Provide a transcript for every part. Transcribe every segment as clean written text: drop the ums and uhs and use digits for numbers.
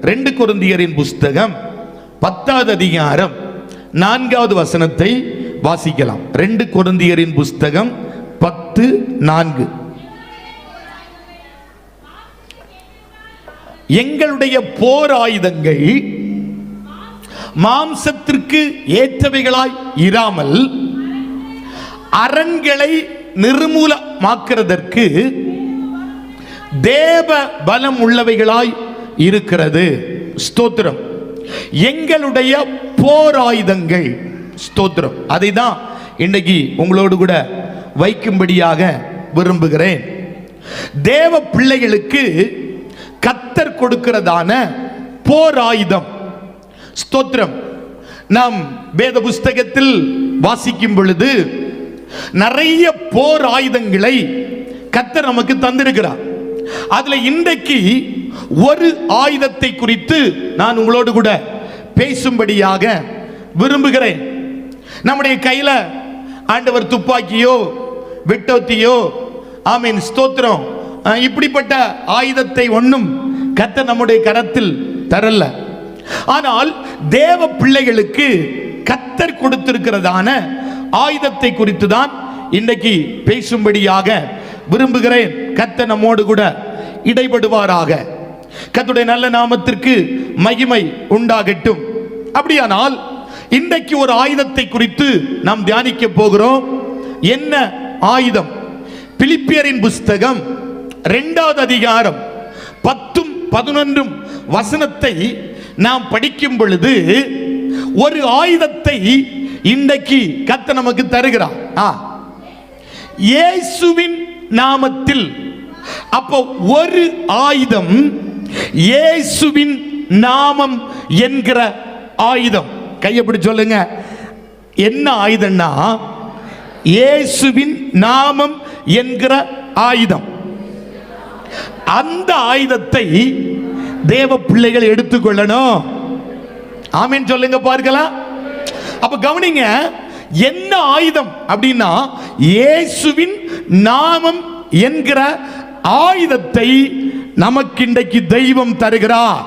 2 கொரிந்தியரின் புஸ்தகம் 10வது அதிகாரம் 4வது வசனத்தை வாசிக்கலாம். 2 கொரிந்தியரின் புஸ்தகம் 10:4. எங்களுடைய போர் ஆயுதங்கள் மாம்சத்திற்கு ஏற்றவைகளாய் இராமல் அரண்களை நிர்மூலமாக்குறதற்கு தேவ பலம் உள்ளவைகளாய் இருக்கிறது. ஸ்தோத்திரம். எங்களுடைய போர் ஆயுதங்கள். ஸ்தோத்திரம். அதை தான் இன்னைக்கு உங்களோடு கூட வைக்கும்படியாக விரும்புகிறேன். தேவ பிள்ளைகளுக்கு கர்த்தர் கொடுக்கிறதான போர் ஆயுதம். ஸ்தோத்திரம். நாம் வேத புஸ்தகத்தில் வாசிக்கும் பொழுது நிறைய போர் ஆயுதங்களை கர்த்தர் நமக்கு தந்திருக்கிறார். அதுல இன்றைக்கு ஒரு ஆயுதத்தை குறித்து நான் உங்களோடு கூட பேசும்படியாக விரும்புகிறேன். நம்முடைய கையில ஆண்டவர் துப்பாக்கியோ விட்டோத்தியோ ஆமீன் ஸ்தோத்திரம் இப்படிப்பட்ட ஆயுதத்தை ஒன்றும் கர்த்தர் நம்முடைய கரத்தில் தரல. ஆனால் தேவ பிள்ளைகளுக்கு கர்த்தர் கொடுத்திருக்கிறதான ஆயுதத்தை குறித்து தான் இன்றைக்கு பேசும்படியாக விரும்புகிறேன். கர்த்தர் நம்மோடு கூட இடைபடுவாராக. கர்த்தருடைய நல்ல நாமத்திற்கு மகிமை உண்டாகட்டும். அப்படியானால் இன்றைக்கு ஒரு ஆயுதத்தை குறித்து நாம் தியானிக்க போகிறோம். என்ன ஆயுதம்? பிலிப்பியரின் புஸ்தகம் 2வது அதிகாரம் 10-11 வசனத்தை நாம் படிக்கும் பொழுது ஒரு ஆயுதத்தை இன்றைக்கு கர்த்தர் நமக்கு தருகிறார். இயேசுவின் நாமத்தில். அப்போ ஒரு ஆயுதம் இயேசுவின் நாமம் என்கிற ஆயுதம். கையை பிடிச்சு சொல்லுங்க. என்ன ஆயுதம்னா இயேசுவின் நாமம் என்கிற ஆயுதம். அந்த ஆயுதத்தை தேவ பிள்ளைகள் எடுத்துக்கொள்ளணும். ஆமென் சொல்லுங்க பார்க்கலாம். அப்ப கவனிங்க, என்ன ஆயுதம் அப்படின்னா இயேசுவின் நாமம் என்கிற ஆயுதத்தை நமக்கு இன்றைக்கு தெய்வம் தருகிறார்.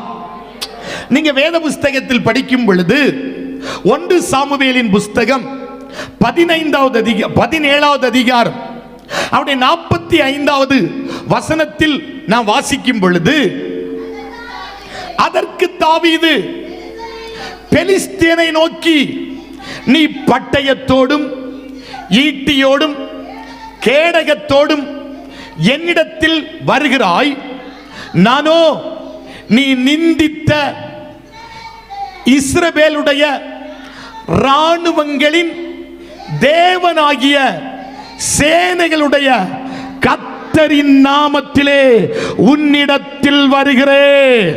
நீங்க வேத புஸ்தகத்தில் படிக்கும் பொழுது 1 சாமுவேலின் புஸ்தகம் 17வது அதிகாரம் அவருடைய 45வது வசனத்தில் நாம் வாசிக்கும் பொழுது, அதற்கு தாவீது பெலிஸ்தியனை நோக்கி, நீ பட்டயத்தோடும் ஈட்டியோடும் கேடகத்தோடும் என்னிடத்தில் வருகிறாய், நானோ நீ நிந்தித்த இஸ்ரவேலுடைய இராணுவங்களின் தேவனாகிய சேனைகளுடைய கர்த்தரின் நாமத்திலே உன்னிடத்தில் வருகிறேன்.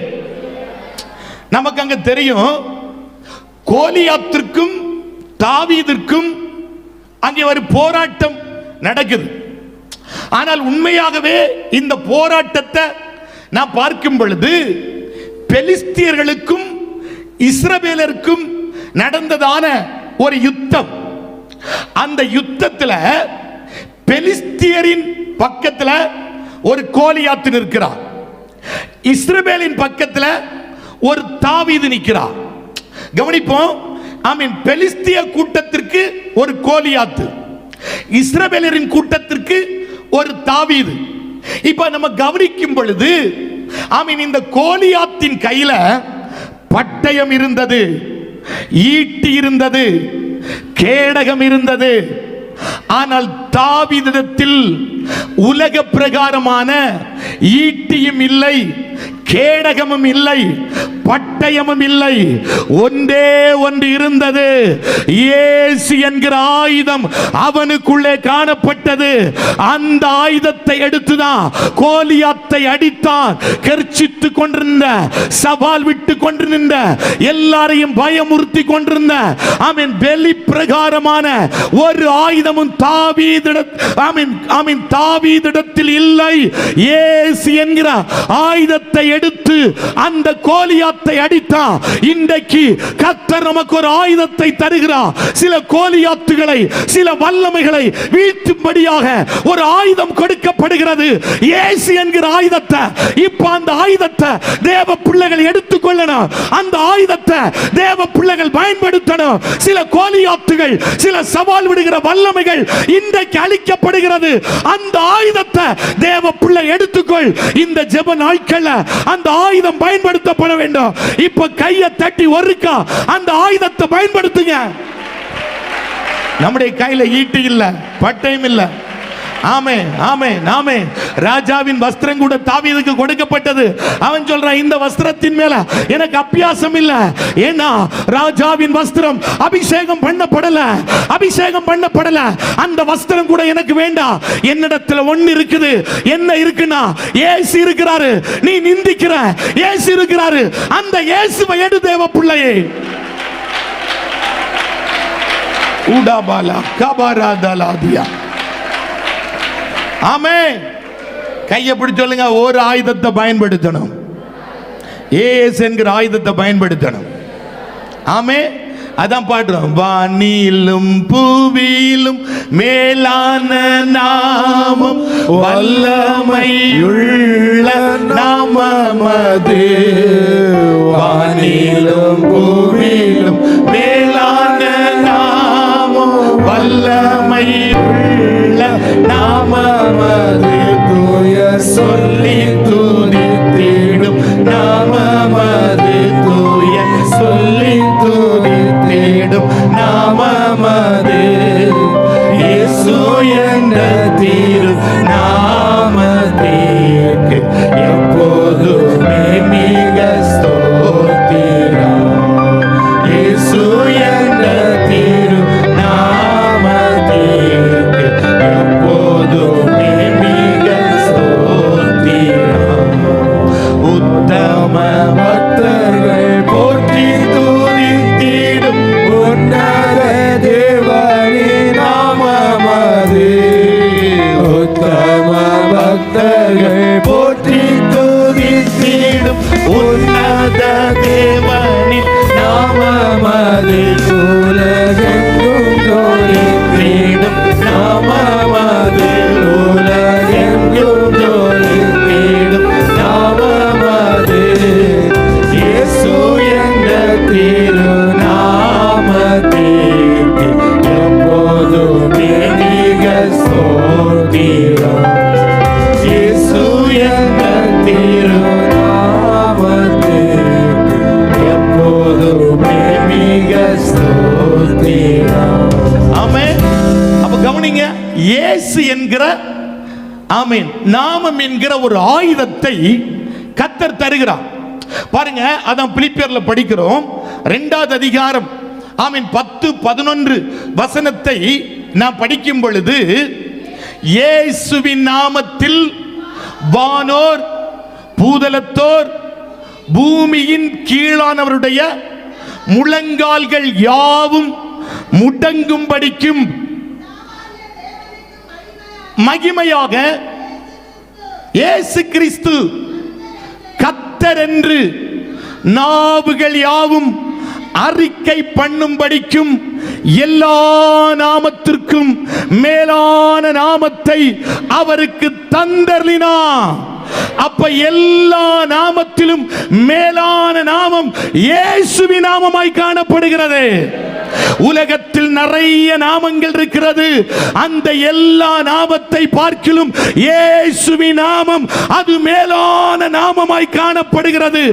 நமக்கு அங்க தெரியும், கோலியாத்திற்கும் தாவீதிற்கும் அங்கே ஒரு போராட்டம் நடக்குது. ஆனால் உண்மையாகவே இந்த போராட்டத்தை நாம் பார்க்கும் பொழுது பெலிஸ்தியர்களுக்கும் இஸ்ரவேலருக்கும் நடந்ததான ஒரு யுத்தம். அந்த யுத்தத்தில் பெலிஸ்தியரின் பக்கத்தில் ஒரு கோலியாத்து நிற்கிறார், இஸ்ரவேலின் பக்கத்தில் ஒரு தாவீது நிற்கிறார். கவனிப்போம். ஆமீன். பெலிஸ்திய கூட்டத்திற்கு ஒரு கோலியாத்து, இஸ்ரவேலரின் கூட்டத்திற்கு ஒரு தாவீது. இப்ப நம்ம கவனிக்கும் பொழுது ஆமீன், இந்த கோலியாத்தின் கையில பட்டயம் இருந்தது, ஈட்டி இருந்தது, கேடகம் இருந்தது. ஆனால் தாவீதிடத்தில் உலக பிரகாரமான ஈட்டியும் இல்லை, கேடகமும் இல்லை, பட்டயமும் இல்லை. ஒன்றே ஒன்று இருந்தது, இயேசு என்கிற ஆயுதம் அவனுக்குள்ளே காணப்பட்டது. அந்த ஆயுதத்தை எடுத்துதான் கோலியாத்தை அடித்தான். கர்ச்சித்து கொண்டிருந்த, சவால் விட்டு கொண்டிருந்த, எல்லாரையும் பயமுறுத்தி கொண்டிருந்த ஆமென் வெளி பிரகாரமான ஒரு ஆயுதமும் தாவீதிடத்தில் இல்லை. இயேசு என்கிற ஆயுதத்தை எடுத்து அந்த கோலியாத் கோலியாத்தை அடித்தா, இன்றைக்கு கர்த்தர் நமக்கு ஒரு ஆயுதத்தை தருகிறார். சில கோலியாத்துகளை, சில வல்லமைகளை வீழ்த்தும்படியாக ஒரு ஆயுதம் கொடுக்கப்படுகிறது. இயேசு என்கிற ஆயுதத்தை, இப்ப அந்த ஆயுதத்தை தேவ பிள்ளைகள் எடுத்துக்கொள்ளணும். அந்த ஆயுதத்தை தேவ பிள்ளைகள் பயன்படுத்தணும். சில கோலியாத்துகள், சில சவால் விடுகிற வல்லமைகள் இன்றைக்கு அளிக்கப்படுகிறது. அந்த ஆயுதத்தை தேவ பிள்ளை எடுத்துக்கொள். இந்த ஜெப நாட்கள்ல அந்த ஆயுதம் பயன்படுத்தப்பட வேண்டும். இப்ப கையை தட்டி ஒருக்கா அந்த ஆயுதத்தை பயன்படுத்துங்க. நம்முடைய கையில ஈட்டி இல்ல, பட்டயம் இல்ல. ஆமே ஆமே ஆமே. ராஜாவின் வஸ்திரம் கூட தாவீதுக்கு கொடுக்கப்பட்டது. அவன் சொல்றான், இந்த வஸ்திரத்தின் மேல எனக்கு அபியாசம் இல்ல. ஏன்னா ராஜாவின் வஸ்திரம் அபிஷேகம் பண்ணப்படல, அபிஷேகம் பண்ணப்படல. அந்த வஸ்திரம் கூட எனக்கு வேண்டாம். என்னிடத்துல ஒன்னு இருக்குது. என்ன இருக்குன்னா, இயேசு இருக்கிறாரு. நீ நிந்திக்கிற இயேசு இருக்கிறாரு. அந்த இயேசுவை எடு தேவ பிள்ளையே. உடாபாலா கபாராதலாதியா. ஆமே. கையை பிடிச்சு சொல்லுங்க, ஒரு ஆயுதத்தை பயன்படுத்தணும். ஏசு என்கிற ஆயுதத்தை பயன்படுத்தணும். ஆமே. அதான் பாடுறோம். வானிலும் பூவிலும் மேலான நாமம், வல்லமையுள்ள நாமமது. வானிலும் பூவிலும் மேலான நாமம், வல்லமையுள்ள நாமமது. தூய சொல்லி துதித்திடும் நாமமது. தூய சொல்லி துதித்திடும் நாமமது. இயேசு என்ற திரு நாமத்திற்கு எப்போதுமே மிக ஸ்தோத்திரம். இயேசு என்ற திரு நாமத்திற்கு எப்போதுமே மிக ஸ்தோத்திரம். உத்தம பக்தர்கள் போற்றி துதித்திடும் உன்னத தேவனின் நாமமது. உத்தம பக்தர்கள் போற்றி துதித்திடும் உன்னத தேவனின் நாமமது. உலகெங்கும் ஜொலித்திடும் நாமமது. உலகெங்கும் ஜொலித்திடும் நாமமது. இயேசு என்ற திருநாமத்திற்கு எப்போதுமே மிக ஸ்தோத்திரம். இயேசு என்ற திருநாமத்திற்கு எப்போதுமே மிக ஸ்தோத்திரம். ஆமென். அப்ப கவனிங்க, இயேசு என்கிற ஆமென் நாமம் என்கிற ஒரு ஆயுதத்தை கர்த்தர் தருகிறார். பாருங்க, அதான் பிலிப்பியர்ல படிக்கிறோம் 2வது அதிகாரம் ஆமென் 10-11 வசனத்தை நான் படிக்கும் பொழுது, இயேசுவின் நாமத்தில் வானோர் பூதலத்தோர் பூமியின் கீழானவருடைய முழங்கால்கள் யாவும் முடங்கும்படிக்கும் மகிமையாக இயேசு கிறிஸ்து கர்த்தர் என்று நாவுகள் யாவும் அறிக்கை பண்ணும்படிக்கும் எல்லா நாமத்திற்கும் மேலான நாமத்தை அவருக்கு தந்தருளினார். அப்ப எல்லா நாமத்திலும் மேலான நாமம் இயேசுவின் நாமமாய் காணப்படுகிறது. உலகத்தில் நிறைய நாமங்கள் இருக்கிறது. அந்த எல்லா நாமத்தை பார்க்கிலும் இயேசுவின் நாமம் அது மேலான நாமமாய் காணப்படுகிறது.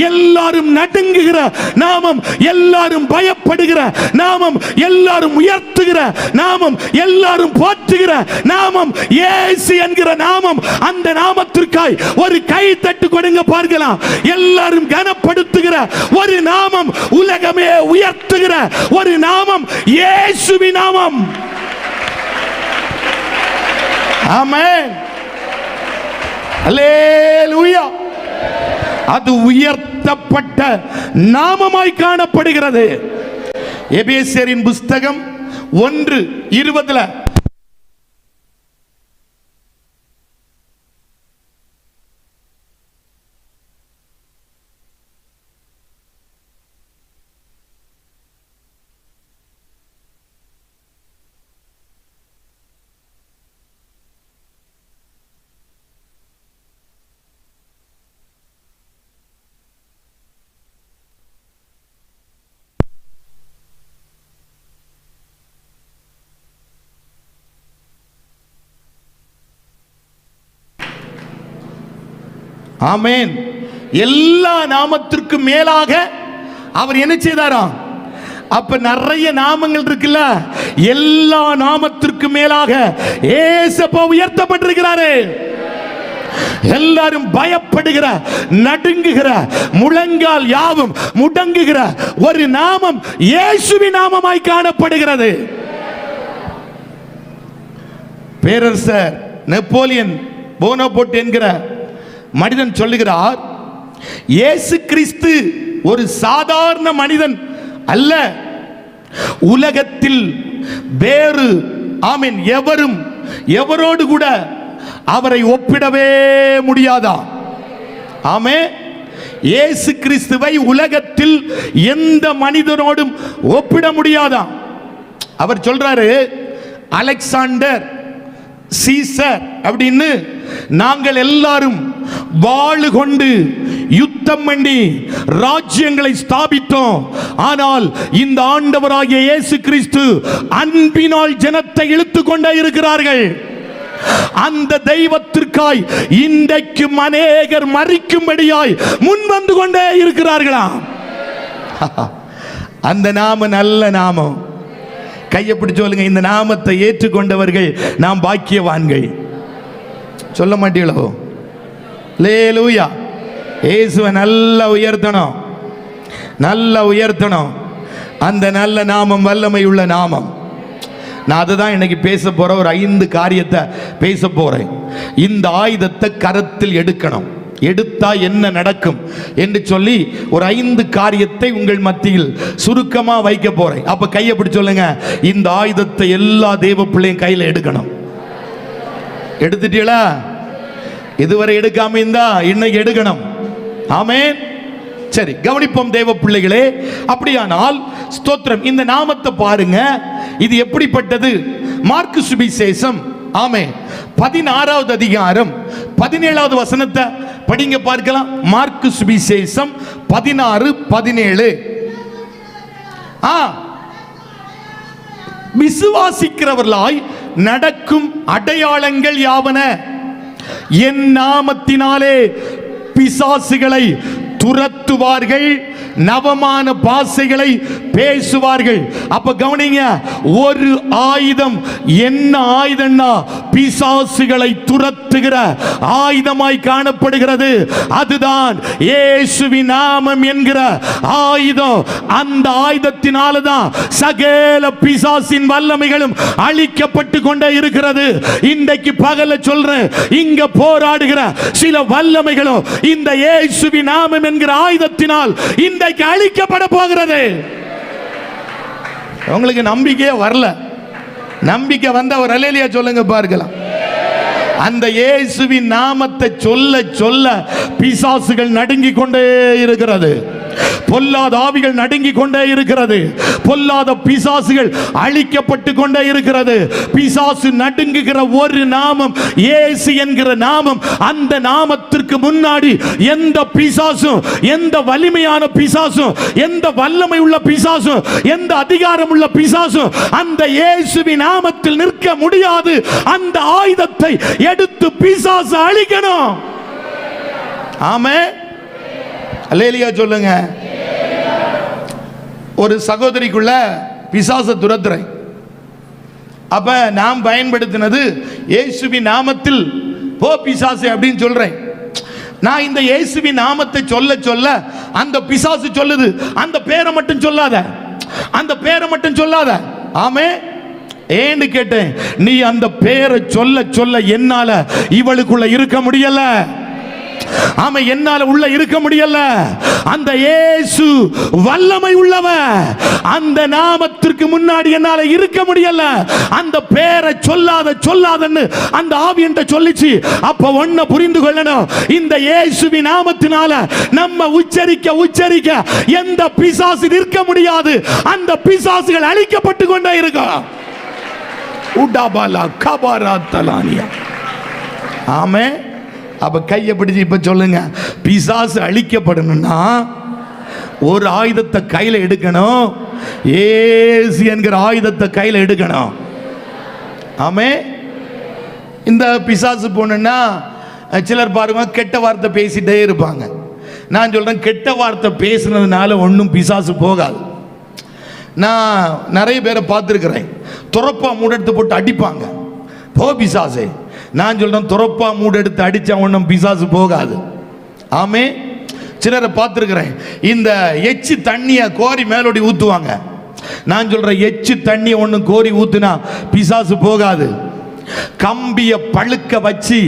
எல்லாரும் நடுங்குகிற நாமம், எல்லாரும் பயப்படுகிற நாமம், எல்லாரும் உயர்த்துகிற நாமம், எல்லாரும் போற்றுகிற நாமம் இயேசு என்கிற நாமம். அந்த நாமத்திற்காய் ஒரு கை தட்டு கொடுங்க பார்க்கலாம். எல்லாரும் கனப்படுத்துகிற ஒரு நாமம், உலகமே உயர்த்துகிற ஒரு நாமம் இயேசுவின் நாமம். ஆமென். அல்லேலூயா. அது உயர்த்தப்பட்ட நாமமாய் காணப்படுகிறது. எபேசியரின் புஸ்தகம் 1:20 ஆமென். எல்லா நாமத்திற்கும் மேலாக அவர் என்ன செய்தாராம்? அப்ப நிறைய நாமங்கள் இருக்குல்ல, எல்லா நாமத்திற்கும் மேலாக ஏசப்பா உயர்த்தப்பட்டிருக்கிறாரு. எல்லாரும் பயப்படுகிற, நடுங்குகிற, முழங்கால் யாவும் முடங்குகிற ஒரு நாமம் இயேசுவின் நாமமாய் காணப்படுகிறது. பேரரசர் நெப்போலியன் போனபோர்ட் என்கிற மனிதன் சொல்லுகிறார், இயேசு கிறிஸ்து ஒரு சாதாரண மனிதன் அல்ல, உலகத்தில் வேறு ஆமென் எவரும் எவரோடு கூட அவரை ஒப்பிடவே முடியாதா? ஆமென். இயேசு கிறிஸ்துவை உலகத்தில் எந்த மனிதனோடும் ஒப்பிட முடியாதா? அவர் சொல்றாரு, அலெக்சாண்டர், சீசர் அப்படின்னு நாங்கள் எல்லாரும் வாளு கொண்டு யுத்தம் பண்ணி ராஜ்யங்களை ஸ்தாபித்தோம். ஆனால் இந்த ஆண்டவராகிய இயேசு கிறிஸ்து அன்பினால் ஜனத்தை இழுத்து கொண்டே இருக்கிறார்கள். அந்த தெய்வத்திற்காய் இன்றைக்கும் அநேகர் மரிக்கும்படியாய் முன் வந்து கொண்டே இருக்கிறார்களாம். அந்த நாமம் நல்ல நாமம். கையை பிடிச்சு சொல்லுங்க, இந்த நாமத்தை ஏற்றுக்கொண்டவர்கள் நாம் பாக்கியவான்கள். சொல்ல மாட்டீங்களோ? அல்லேலூயா. இயேசுவை நல்லா உயர்த்தணும், நல்லா உயர்த்தணும். அந்த நல்ல நாமம் வல்லமை உள்ள நாமம். நான் அதுதான் இன்னைக்கு பேச போற ஒரு 5 காரியத்தை பேச போறேன். இந்த ஆயுதத்தை கரத்தில் எடுக்கணும், எடுத்தா என்ன நடக்கும் என்று சொல்லி ஒரு 5 காரியத்தை உங்கள் மத்தியில் சுருக்கமா வைக்க போறேன். அப்ப கையை பிடிச்சு சொல்லுங்க, இந்த ஆயுதத்தை எல்லா தேவ பிள்ளையும் கையில எடுக்கணும். எடுத்துட்டீங்களா? இதுவரை எடுக்காம இருந்தா இன்னைக்கு எடுக்கணும். ஆமென். சரி, கவனிப்போம் தேவ பிள்ளைகளே. அப்படியானால் ஸ்தோத்திரம். இந்த நாமத்தை பாருங்க, இது எப்படிப்பட்டது? மார்க்கு சுவிசேஷம் ஆமென் 16வது அதிகாரம் 17வது வசனத்தை படிங்க பார்க்கலாம். மார்க்கு சுவிசேஷம் 16:17. விசுவாசிக்கிறவர்களாய் நடக்கும் அடையாளங்கள் யாவன? என் நாமத்தினாலே பிசாசுகளை துரத்துவார்கள், நவமான பாசைகளை பேசுவார்கள். அப்ப கவனிங்க, ஒரு ஆயுதம். என்ன ஆயுதம்னா பிசாசுகளை துரத்துகிற ஆயுதமாய் காணப்படுகிறது. அதுதான் இயேசுவின் நாமம் என்கிற ஆயுதம். அந்த ஆயுதத்தினால தான் சகல பிசாசின் வல்லமைகளும் அழிக்கப்பட்டு கொண்டே இருக்கிறது. இன்றைக்கு பகல சொல்றேன், இங்க போராடுகிற சில வல்லமைகளும் இந்த இயேசுவின் நாமம் என்கிற ஆயுதத்தினால் இன்றைக்கு அழிக்கப்பட போகிறது. உங்களுக்கு நம்பிக்கையே வரல? நம்பிக்கை வந்த ஒரு அல்லேலூயா சொல்லுங்க பார்க்கலாம். அந்த இயேசுவின் நாமத்தை சொல்ல சொல்ல பிசாசுகள் நடுங்கிக் கொண்டே இருக்கிறது. பொல்லாத ஆவிகள் நடுங்கிக் கொண்டே இருக்கிறது. பொல்லாத பிசாசுகள் அழிக்கப்பட்டு கொண்டே இருக்கிறது. பிசாசு நடுங்குகிற ஒரு நாமம் இயேசு என்கிற நாமம். அந்த நாமத்திற்கு முன்னாடி எந்த பிசாசும், எந்த வலிமையான பிசாசும், எந்த வல்லமை உள்ள பிசாசும், எந்த அதிகாரம் உள்ள பிசாசும் அந்த இயேசுவின் நாமத்தில் நிற்க முடியாது. அந்த ஆயுதத்தை எடுத்து பிசாசு அழிக்கணும். ஆமென். அல்லேலூயா சொல்லுங்க. ஒரு சகோதரிக்குள்ள பிசாசை துரத்துறேன். அப்ப நாம் பயன்படுத்தினது இயேசுவின் நாமத்தில் போ பிசாசு அப்படின்னு சொல்றேன். நான் இந்த இயேசுவின் நாமத்தை சொல்ல சொல்ல அந்த பிசாசு சொல்லுது, அந்த பேரை மட்டும் சொல்லாத, அந்த பேரை மட்டும் சொல்லாத. ஆமே. ஏன்னு கேட்டேன், நீ அந்த பேரை சொல்ல சொல்ல என்னால இவளுக்குள்ள இருக்க முடியல. ஆமா, என்னால உள்ள இருக்க முடியல. அந்த இயேசு வல்லமை உள்ளவ. அந்த நாமத்திற்கு முன்னாடி என்னால இருக்க முடியல. அந்த பேரை சொல்லாத சொல்லாதன்னு அந்த ஆவி என்கிட்ட சொல்லிச்சு. அப்ப ஒன்ன புரிந்து கொள்ளணும், இந்த இயேசுவின் நாமத்தினால நம்ம உச்சரிக்க உச்சரிக்க எந்த பிசாசு நிற்க முடியாது. அந்த பிசாசுகள் அழிக்கப்பட்டு கொண்டே இருக்கும். உடாபாலா கபாரா தலானியா. ஆமே. அப்ப கையை பிடிச்சு இப்ப சொல்லுங்க, பிசாசு அழிக்கப்படணும்னா ஒரு ஆயுதத்தை கையில எடுக்கணும். இயேசு என்கிற ஆயுதத்தை கையில எடுக்கணும். ஆமே. இந்த பிசாசு போனா சிலர் பாருங்க கெட்ட வார்த்தை பேசிட்டே இருப்பாங்க. நான் சொல்றேன், கெட்ட வார்த்தை பேசுனதுனால ஒன்றும் பிசாசு போகாது. நான் நிறைய பேரை பார்த்துருக்கிறேன், துறப்பா மூடெடுத்து போட்டு அடிப்பாங்க, போ பிசாசே. நான் சொல்றேன், துறப்பா மூடெடுத்து அடிச்சா ஒன்றும் பிசாசு போகாது. ஆமே. சிலரை பார்த்துருக்கிறேன், இந்த எச்சு தண்ணியை கோரி மேலோடி ஊற்றுவாங்க. நான் சொல்றேன், எச்சு தண்ணி ஒன்று கோரி ஊத்துனா பிசாசு போகாது. கம்பிய பழுக்க வச்சு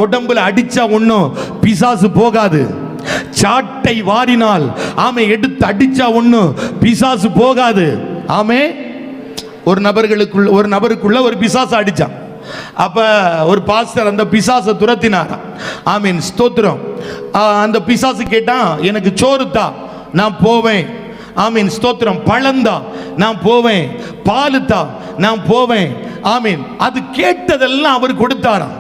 உடம்புல அடிச்சா ஒன்றும் பிசாசு போகாது. சாட்டை வாரினால் ஆமே எடுத்து அடிச்சா ஒன்றும் பிசாசு போகாது. ஆமே. ஒரு நபருக்குள்ள ஒரு பிசாசு அடிச்சான். அப்ப ஒரு பாஸ்டர் அந்த பிசாசை துரத்தினாராம். ஆமீன், ஸ்தோத்திரம். அந்த பிசாசு கேட்டான், எனக்கு சோறுத்தா நான் போவேன். ஆமீன், ஸ்தோத்திரம். பழந்தா நான் போவேன், பாலுத்தா நான் போவேன். ஆமீன். அது கேட்டதெல்லாம் அவர் கொடுத்தாராம்.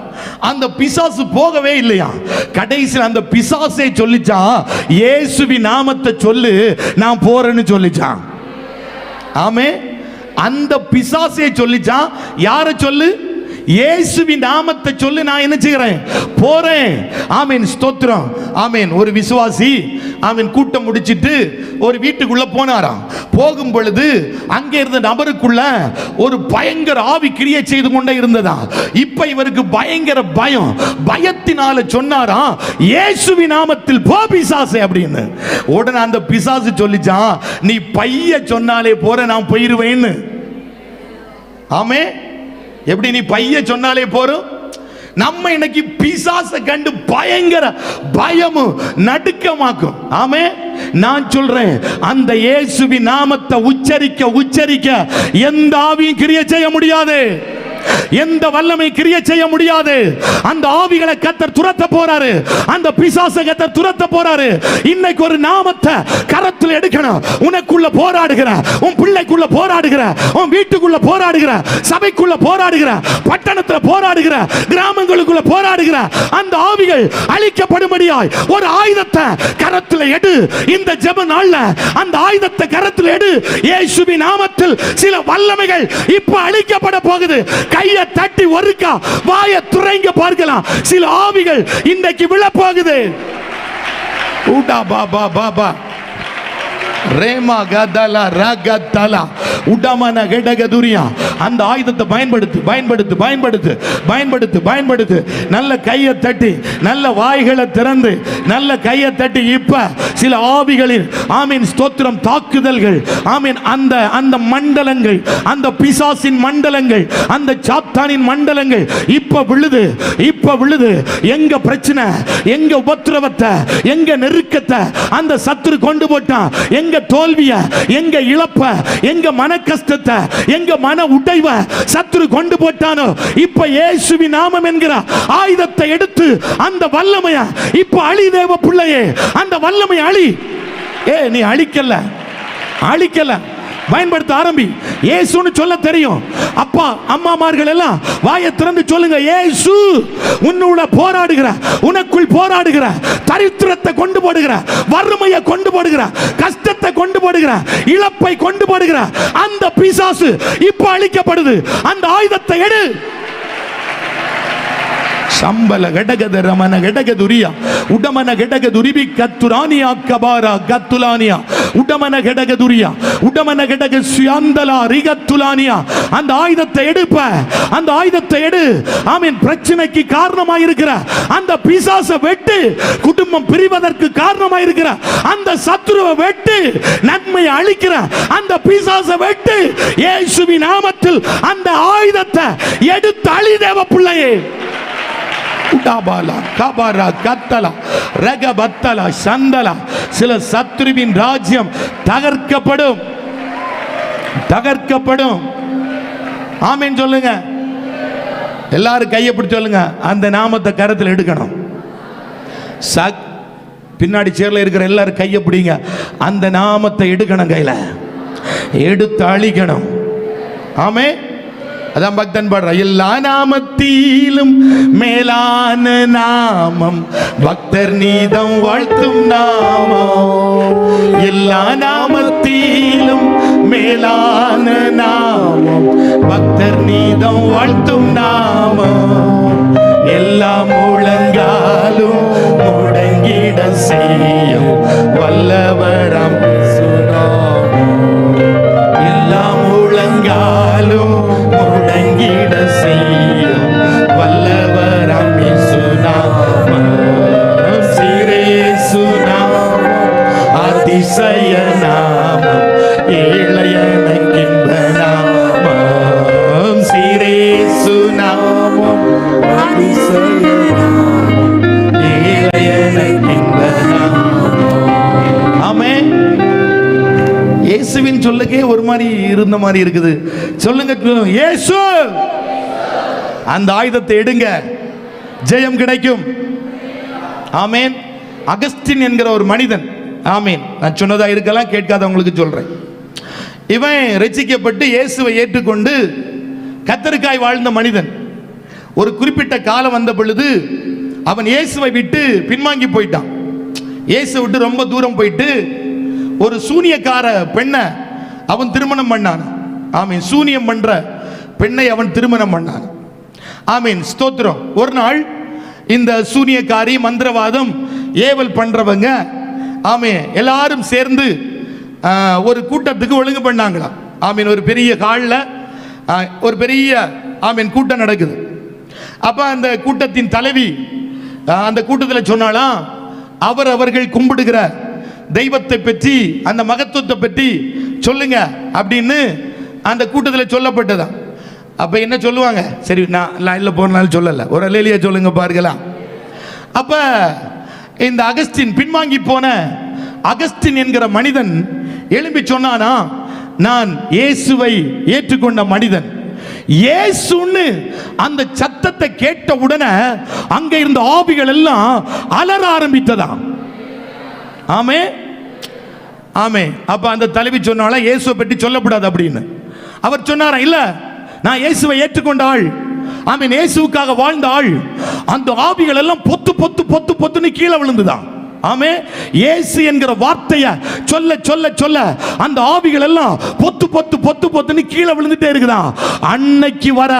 அந்த பிசாசு போகவே இல்லையா. கடைசியில் அந்த பிசாசை சொல்லிச்சான், இயேசுவின் நாமத்தை சொல்லு நான் போறேன்னு சொல்லிச்சான். ஆமே. அந்த பிசாசை சொல்லிச்சான், யாரை சொல்லு? இயேசுவின் நாமத்தை சொல்லி நான் என்ன செய்கிறேன், போறேன். ஆமீன், ஸ்தோத்திரம். ஆமீன். ஒரு விசுவாசி ஆமீன் கூட்டம் முடிச்சிட்டு ஒரு வீட்டுக்குள்ள போனாராம். போகும் பொழுது அங்கே இருந்த நபருக்குள்ள ஒரு பயங்கர ஆவி கிரியை செய்து கொண்டே இருந்ததா. இப்ப இவருக்கு பயங்கர பயம். பயத்தினால சொன்னாராம், இயேசுவின் நாமத்தில் போ பிசாசே அப்படின்னு. உடனே அந்த பிசாசு சொல்லிச்சான், நீ பைய சொன்னாலே போற நான் போயிருவேன்னு. ஆமே. எப்படி நீ பைய சொன்னாலே போறோம்? நம்ம இன்னைக்கு பிசாசை கண்டு பயங்கர பயமும் நடுக்கமாக்கும். ஆமே. நான் சொல்றேன், அந்த இயேசுவின் நாமத்தை உச்சரிக்க உச்சரிக்க எந்த ஆவியும் கிரியை செய்ய முடியாது, எந்த வல்லமை கிரியை செய்ய முடியாது. அந்த ஆவிகளை கர்த்தர் துரத்த போறாரு, அந்த பிசாசை கர்த்தர் துரத்த போறாரு. இன்னைக்கு ஒரு நாமத்தை கரத்தில் எடுக்கணும். உனக்குள்ள போராடுகிற, உன் பிள்ளைக்குள்ள போராடுகிற, உன் வீட்டுக்குள்ள போராடுகிற, சபைக்குள்ள போராடுகிற, பட்டணத்துல போராடுகிற, கிராமங்களுக்குள்ள போராடுகிற அந்த ஆவிகள் அழிக்கப்படும்படியாய் ஒரு ஆயுதத்தை கரத்தில் எடு. இந்த ஜெப நாள்ல அந்த ஆயுதத்தை கரத்தில் எடு. இயேசுவின் நாமத்தில் சில வல்லமைகள் இப்ப அழிக்கப்பட போகுது. கையை தட்டி ஒருக்கா வாயை துறைங்க பார்க்கலாம். சில ஆவிகள் இன்றைக்கு விழப்போகுது. ஊடா பாபா பாபா ரேமா கதலா ரகதலா உடமன கடகதுரியா. அந்த ஆயுதத்தை பயன்படுத்து பயன்படுத்து பயன்படுத்து பயன்படுத்து பயன்படுத்து. நல்ல கையை தட்டி, நல்ல வாய்களை திறந்து, நல்ல கையை தட்டி. இப்ப சில ஆவிகளின் ஆமீன் ஸ்தோத்திரம் தாக்குதல்கள், ஆமீன் அந்த அந்த மண்டலங்கள், அந்த பிசாசின் மண்டலங்கள், அந்த சாத்தானின் மண்டலங்கள் இப்ப விழுது, இப்ப விழுது. எங்க பிரச்சனை, எங்க உபத்திரவத்தை, எங்க நெருக்கத்தை அந்த சத்துரு கொண்டு போட்டான், எங்க தோல்விய, எங்க இழப்ப, எங்க மன கஷ்டத்தை, எங்க மன உடைவை சத்துரு கொண்டு போட்டானோ, இப்ப இயேசுவின் நாமம் என்கிற ஆயுதத்தை எடுத்து அந்த வல்லமைய இப்ப அழி. தேவ பிள்ளையே, அந்த வல்லமை அழி. நீ அழிக்கல, அழிக்கல, பயன்படுத்த ஆரம்பி. இயேசுன்னு சொல்ல தெரியும். அப்பா அம்மாமார்கள் எல்லாம் வாயை திறந்து சொல்லுங்க, இயேசு உன்னோட போராடுகிற, உனக்குள் போராடுகிற, தரித்திரத்தை கொண்டு போடுகிற, வறுமையை கொண்டு போடுகிற, கஷ்டத்தை கொண்டு போடுகிற, இழப்பை கொண்டு போடுகிற அந்த பிசாசு இப்ப அழிக்கப்படுது. அந்த ஆயுதத்தை எடு. சம்பல கடகத ரமன கடகதுரியா உடமன கடகதுரிபி கத்துரானியா கபாரா கத்துலானியா உடமன கடகதுரியா உடமன கடக சுயந்தலா ரிகத்துலானியா. அந்த ஆயுதத்தை எடுப்ப, அந்த ஆயுதத்தை எடு. ஆமீன். பிரச்சனைக்கு காரணமாக இருக்கிற அந்த பிசாசை வெட்டு. குடும்பம் பிரிவதற்கு காரணமாக இருக்கிற அந்த சத்துருவை வெட்டு. நன்மை அழிக்கிற அந்த பிசாசை வெட்டு. இயேசுவின் நாமத்தில் அந்த ஆயுதத்தை எடுத்து அழி. தேவ பிள்ளையே, சில சத்துருவின் ராஜ்யம் தகர்க்கப்படும், தகர்க்கப்படும். ஆமென் சொல்லுங்க. எல்லாரும் கையை பிடிச்சு சொல்லுங்க, அந்த நாமத்தை கரத்தில் எடுக்கணும். பின்னாடி சேர்ல இருக்கிற எல்லாரும் கையை பிடிங்க. அந்த நாமத்தை எடுக்கணும், கையில எடுத்து அழிக்கணும். ஆமே. அதான் பக்தன் பாடுற, எல்லா நாமத்திலும் மேலான நாமம் பக்தர் நீதம் வாழ்த்தும் நாமம். எல்லா நாமத்திலும் மேலான நாமம் பக்தர் நீதம் வாழ்த்தும் நாமம். எல்லாம் முழங்காலும் முடங்கிட செய்யும் வல்லவராம் எல்லாம் முழங்காலும் முடங்கிட செய்யும் வல்லவராம் இயேசுநாமம். சிரேசுநாமம் அதிசய நாமம், ஏழையனக்கின்ப நாமம். சிரேசுநாமம் அதிசய நாமம், ஏழையனக்கின்ப நாமம். ஆமென். இயேசுவின் சொல்லுக்கே ஒரு மாதிரி இருந்த மாதிரி இருக்குது. சொல்லுங்க, இயேசு. அந்த ஆயுதத்தை எடுங்க, ஜெயம் கிடைக்கும். ஆமென். அகஸ்டின் என்கிற ஒரு மனிதன், ஆமென், நான் சொன்னதா இருக்கலாம், கேட்காதவங்களுக்கு சொல்றேன். இவன் ரட்சிக்கப்பட்டு இயேசுவை ஏற்றுக்கொண்டு கத்தருக்காய் வாழ்ந்த மனிதன். ஒரு குறிப்பிட்ட காலம் வந்த பொழுது அவன் இயேசுவை விட்டு பின்வாங்கி போயிட்டான். இயேசு விட்டு ரொம்ப தூரம் போயிட்டு ஒரு சூனியக்கார பெண்ணை அவன் திருமணம் பண்ணான். ஆமீன். சூனியம் பண்ற பெண்ணை அவன் திருமணம் பண்ணான். ஆமீன், ஸ்தோத்திரம். ஒரு நாள் இந்த சூனியக்காரி, மந்திரவாதம், ஏவல் பண்றவங்க, ஆமீன், எல்லாரும் சேர்ந்து ஒரு கூட்டத்துக்கு ஒழுங்கு பண்ணாங்களாம். ஆமீன். ஒரு பெரிய ஹாலில் ஒரு பெரிய, ஆமீன், கூட்டம் நடக்குது. அப்ப அந்த கூட்டத்தின் தலைவி அந்த கூட்டத்தில் சொன்னாலாம், அவர்கள் கும்பிடுகிற தெய்வத்தை பற்றி, அந்த மகத்துவத்தை பற்றி சொல்லுங்க அப்படின்னு அந்த கூட்டத்தில் சொல்லப்பட்டதான். அப்ப என்ன சொல்லுவாங்க? சரி, நான் லைன்ல போறனால சொல்லல, ஒரு அல்லேலூயா சொல்லுங்க பார்க்கலாம். அப்ப இந்த அகஸ்டின், பின்வாங்கி போன அகஸ்டின் என்கிற மனிதன் எழும்பி சொன்னானா, நான் இயேசுவை ஏற்றுக்கொண்ட மனிதன். இயேசுன்னு அந்த சத்தத்தை கேட்ட உடனே அங்க இருந்த ஆவிகள் எல்லாம் அலற ஆரம்பித்ததாம். ஆமே, ஆமே. அப்ப அந்த தலைவி சொன்னால இயேசுவை பற்றி சொல்லக்கூடாது அப்படின்னு. அவர் சொன்னாரா, இல்ல, நான் இயேசுவை ஏற்றுக்கொண்ட ஆள், ஆமீன், இயேசுவுக்காக வாழ்ந்த ஆள். அந்த ஆவிகள் எல்லாம் பொத்து பொத்து பொத்து பொத்துன்னு கீழே விழுந்துதான். ஆமே. இயேசு என்கிற வார்த்தையை சொல்ல சொல்ல சொல்ல அந்த ஆவிகள் எல்லாம் பொத்து பொத்து பொத்து பொத்துன்னு கீழே விழுந்துட்டே இருக்குதான். அன்னைக்கு வர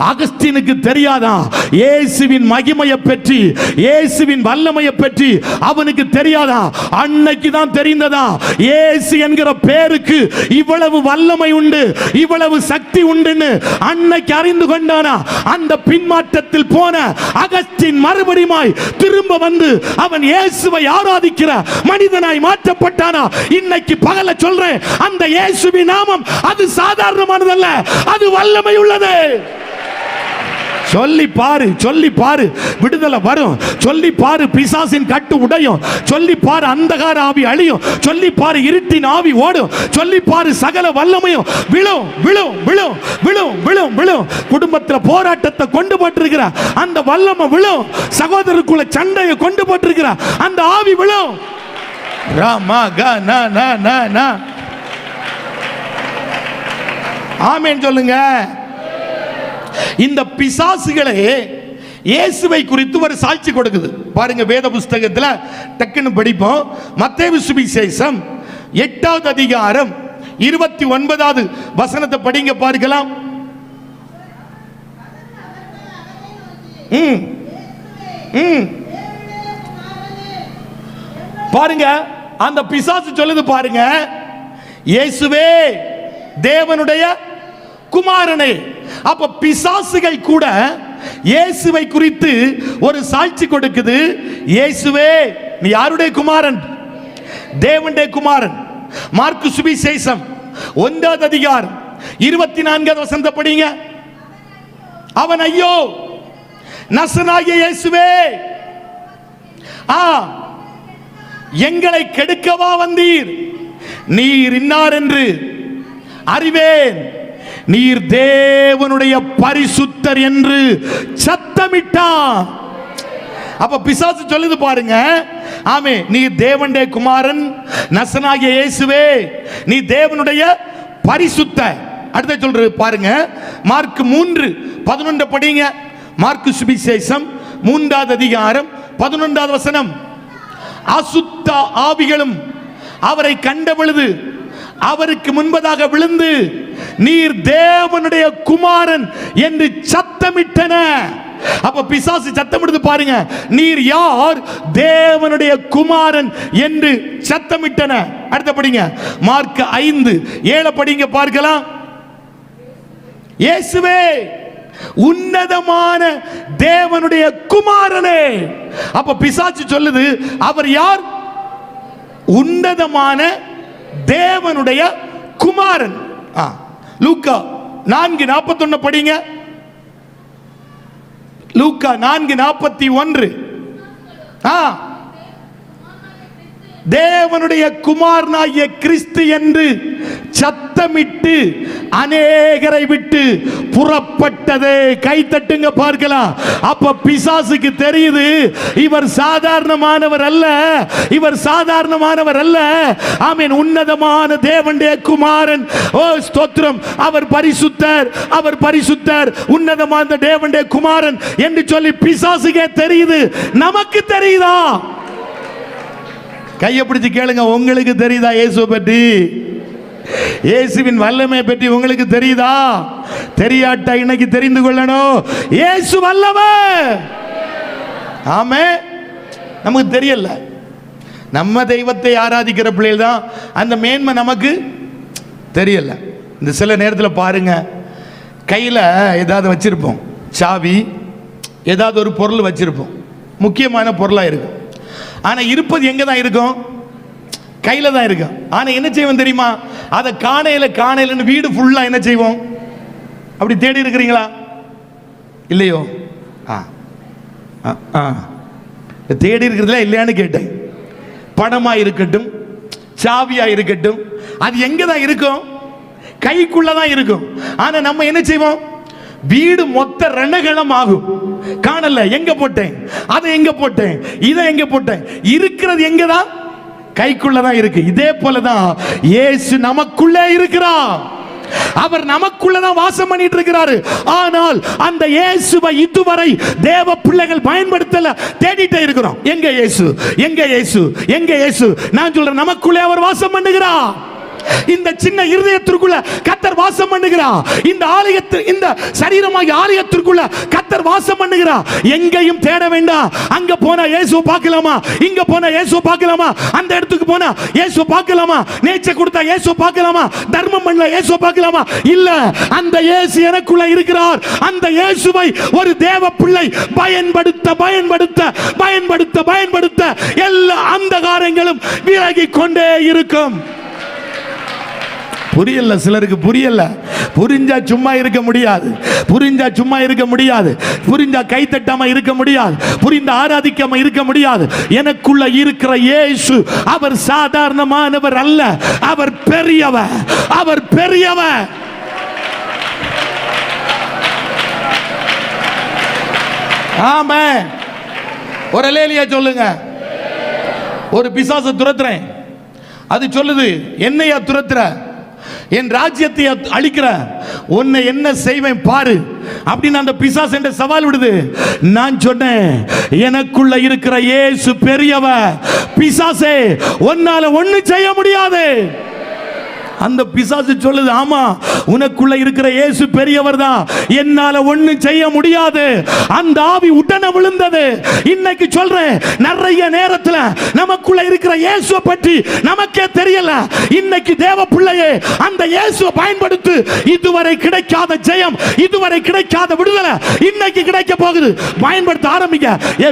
அகஸ்டினுக்கு தெரியாதா இயேசுவின் மகிமையை பற்றி, இயேசுவின் வல்லமையை பற்றி அவனுக்கு தெரியாதா? அன்னைக்கு தான் தெரிந்ததா இயேசு என்கிற பேருக்கு இவ்வளவு வல்லமை உண்டு, இவ்வளவு சக்தி உண்டுன்னு அன்னைக்கு அறிந்து கொண்டானா. அந்த பின்மாற்றத்தில் போன அகஸ்டின் மறுபடியும் திரும்ப வந்து அவன் இயேசுவை ஆராதிக்கிற மனிதனாய் மாற்றப்பட்டானா. இன்னைக்கு பகல சொல்றேன், அந்த இயேசுவின் நாமம் அது சாதாரணமானதல்ல, அது வல்லமை உள்ளது. சொல்லி பாரு, சொல்லி பாரு, விடுதலை வரும். சொல்லி பாரு, பிசாசின் கட்டு உடையும். சொல்லி பாரு, அந்தகார ஆவி அழியும். சொல்லி பாரு, இருட்டின் ஆவி ஓடும். சொல்லி பாரு, சகல வல்லமையும் விழும் விழும் விழும் விழும் விழும் விழும். குடும்பத்தில் போராட்டத்தை கொண்டு போட்டிருக்கிற அந்த வல்லமை விழும். சகோதரருக்குள்ள சண்டையை கொண்டு போட்டிருக்கிற அந்த ஆவி விழும். ராமா கா நா நா நா நா. ஆமென் சொல்லுங்க. இந்த பிசாசுகளே இயேசுவை குறித்து ஒரு சாட்சி கொடுக்குது. பாருங்க, வேத புஸ்தகத்தில் டக்குன்னு படிப்போம். மத்தேயு சுவிசேஷம் 8வது அதிகாரம் 29வது வசனத்தை படிங்க பார்க்கலாம். பாருங்க, அந்த பிசாசு சொல்லுது பாருங்க, இயேசுவே தேவனுடைய குமாரனே. அப்ப பிசாசுகள் கூட இயேசுவை குறித்து ஒரு சாட்சி கொடுக்குது. இயேசுவே நீ யாருடைய குமாரன்? தேவனுடைய குமாரன். மார்க்கு சுவிசேஷம் 1வது அதிகாரம் 24வது வசனத்தை படிங்க. அவன், ஐயோ நசனாகிய இயேசுவே, எங்களை கெடுக்கவா வந்தீர்? நீர் இன்னார் என்று அறிவேன், நீர் தேவனுடைய பரிசுத்தர் என்று சத்தமிட்டான். அப்ப பிசாசு சொல்லுது பாருங்க, ஆமே, நீ தேவனுடைய குமாரன் நசனாகிய இயேசுவே, நீ தேவனுடைய பரிசுத்தர். அடுத்த சொல்றது பாருங்க, மார்க் 3:11 படிங்க. மார்க்கு சுவிசேஷம் 3வது அதிகாரம் 11வது வசனம். அசுத்த ஆவிகளும் அவரை கண்ட பொழுது அவருக்கு முன்பதாக விழுந்து, நீர் தேவனுடைய குமாரன் என்று சத்தமிட்டன. அப்ப பிசாசு சத்தமிடுது பாருங்க, நீர் யார்? தேவனுடைய குமாரன் என்று சத்தமிட்டன. அடுத்த படிங்க, மார்க் 5:7 படிங்க பார்க்கலாம். இயேசுவே உன்னதமான தேவனுடைய குமாரனே. அப்ப பிசாசு சொல்லுது, அவர் யார்? உன்னதமான தேவனுடைய குமாரன். லூக்கா 4:41 படிங்க. லூக்கா 4:41. தேவனுடைய குமாரனாகிய கிறிஸ்து என்று சத்தமிட்டு அநேகரை விட்டு புறப்பட்டதே. கை தட்டுங்க பார்க்கலாம். அப்ப பிசாசுக்கு தெரியுது, இவர் சாதாரணமானவர் அல்ல, இவர் சாதாரணமானவர் அல்ல. ஆமென். உன்னதமான தேவனுடைய குமாரன். ஓ ஸ்தோத்திரம். அவர் பரிசுத்தர், அவர் பரிசுத்தர், உன்னதமான தேவனுடைய குமாரன் என்று சொல்லி பிசாசுக்கே தெரியுது. நமக்கு தெரியுதா? கையை பிடிச்சு கேளுங்க, உங்களுக்கு தெரியுதா இயேசுவை பற்றி? இயேசுவின் வல்லமை பற்றி உங்களுக்கு தெரியுதா? தெரியாட்டா இன்னைக்கு தெரிந்து கொள்ளணும். இயேசு வல்லவர். ஆமென். நமக்கு தெரியல. நம்ம தெய்வத்தை ஆராதிக்கிற பிள்ளைகள் தான் அந்த மேன்மை நமக்கு தெரியல. இந்த சில நேரத்தில் பாருங்க, கையில் ஏதாவது வச்சிருப்போம், சாவி ஏதாவது ஒரு பொருள் வச்சிருப்போம், முக்கியமான பொருளாக இருக்கும். ஆனால் இருப்பது எங்கே தான் இருக்கும்? கையில் தான் இருக்கும். ஆனால் என்ன செய்வோம் தெரியுமா? அதை காணையிலன்னு வீடு ஃபுல்லாக என்ன செய்வோம்? அப்படி தேடி இருக்கிறீங்களா? இல்லையோ? தேடி இருக்கிறதுல இல்லையான்னு கேட்டேன். பணமாக இருக்கட்டும், சாவியாக இருக்கட்டும், அது எங்கே தான் இருக்கும்? கைக்குள்ள தான் இருக்கும். ஆனால் நம்ம என்ன செய்வோம்? வீடு மொத்த ரணகளம் ஆகும். காணல, எங்க போட்டேன், அதை எங்க போட்டேன், இதை எங்க போட்டேன், இருக்கிறது எங்கதான்? கைக்குள்ளதான் இருக்கு. இதே போலதான் இயேசு நமக்குள்ளே இருக்கிறார். அவர் நமக்குள்ளதான் வாசம் பண்ணிட்டு இருக்கிறாரு. ஆனால் அந்த இயேசுவை இதுவரை தேவ பிள்ளைகள் பயன்படுத்தல, தேடிட்டே இருக்கிறோம். எங்க இயேசு, எங்க இயேசு, எங்க இயேசு? நான் சொல்றேன், நமக்குள்ளே அவர் வாசம் பண்ணுகிறார். இந்த சின்ன இருதயத்திற்குள்ள கர்த்தர் வாசம் பண்ணுகிறார். இந்த ஆலயத்தில், இந்த சரீரமாகிய ஆலயத்திற்குள்ள கர்த்தர் வாசம் பண்ணுகிறார். எங்கேயும் தேட வேண்டாம். அங்க போனா இயேசுவை பார்க்கலாமா, இங்க போனா இயேசுவை பார்க்கலாமா, அந்த இடத்துக்கு போனா இயேசுவை பார்க்கலாமா, நேச்ச கொடுத்தா இயேசுவை பார்க்கலாமா, தர்மம் பண்ணல இயேசுவை பார்க்கலாமா? இல்ல, அந்த இயேசு எனக்குள்ள இருக்கிறார். அந்த இயேசுவை ஒரு தேவ பிள்ளை பயன்படுத்த பயன்படுத்த பயன்படுத்த பயன்படுத்த எல்லா அந்தகாரங்களும் விலகி கொண்டே இருக்கும். புரியல, சிலருக்கு புரியல. புரிஞ்சா சும்மா இருக்க முடியாது, புரிஞ்சா சும்மா இருக்க முடியாது, புரிஞ்சா கை தட்டாம இருக்க முடியாது, புரிந்த ஆராதிக்காம இருக்க முடியாது. எனக்குள்ள இருக்கிற இயேசு அவர் சாதாரணமானவர் அல்ல, அவர் பெரியவர், அவர் பெரியவர். ஆமென். ஒரு அல்லேலூயா சொல்லுங்க. ஒரு பிசாசை துரத்துறேன், அது சொல்லுது, என்னையா துரத்துற? என் ராஜ்யத்தை அழிக்கிற, உன்னை என்ன செய்வேன் பாரு அப்படின்னு அந்த பிசாசு என்ற சவால் விடுது. நான் சொன்னேன், எனக்குள்ள இருக்கிற இயேசு பெரியவர். பிசாசே, உன்னால ஒண்ணு செய்ய முடியாது. அந்த பிசாசு சொல்லுது, ஆமா, உனக்குள்ள இருக்கிற இயேசு பெரியவர் தான், என்னால ஒண்ணு செய்ய முடியாது. அந்த ஆவி உடனே விழுந்தது. இன்னைக்கு சொல்றேன், நிறைய நேரத்துல நமக்குள்ள இருக்கிற இயேசுவை பற்றி நமக்கே தெரியல. இன்னைக்கு தேவ பிள்ளையே, அந்த இயேசுவை பயன்படுத்து. இதுவரை கிடைக்காத ஜெயம், இதுவரை கிடைக்காத விடுதலை இன்னைக்கு கிடைக்க போகுது. பயன்படுத்த ஆரம்பிங்க.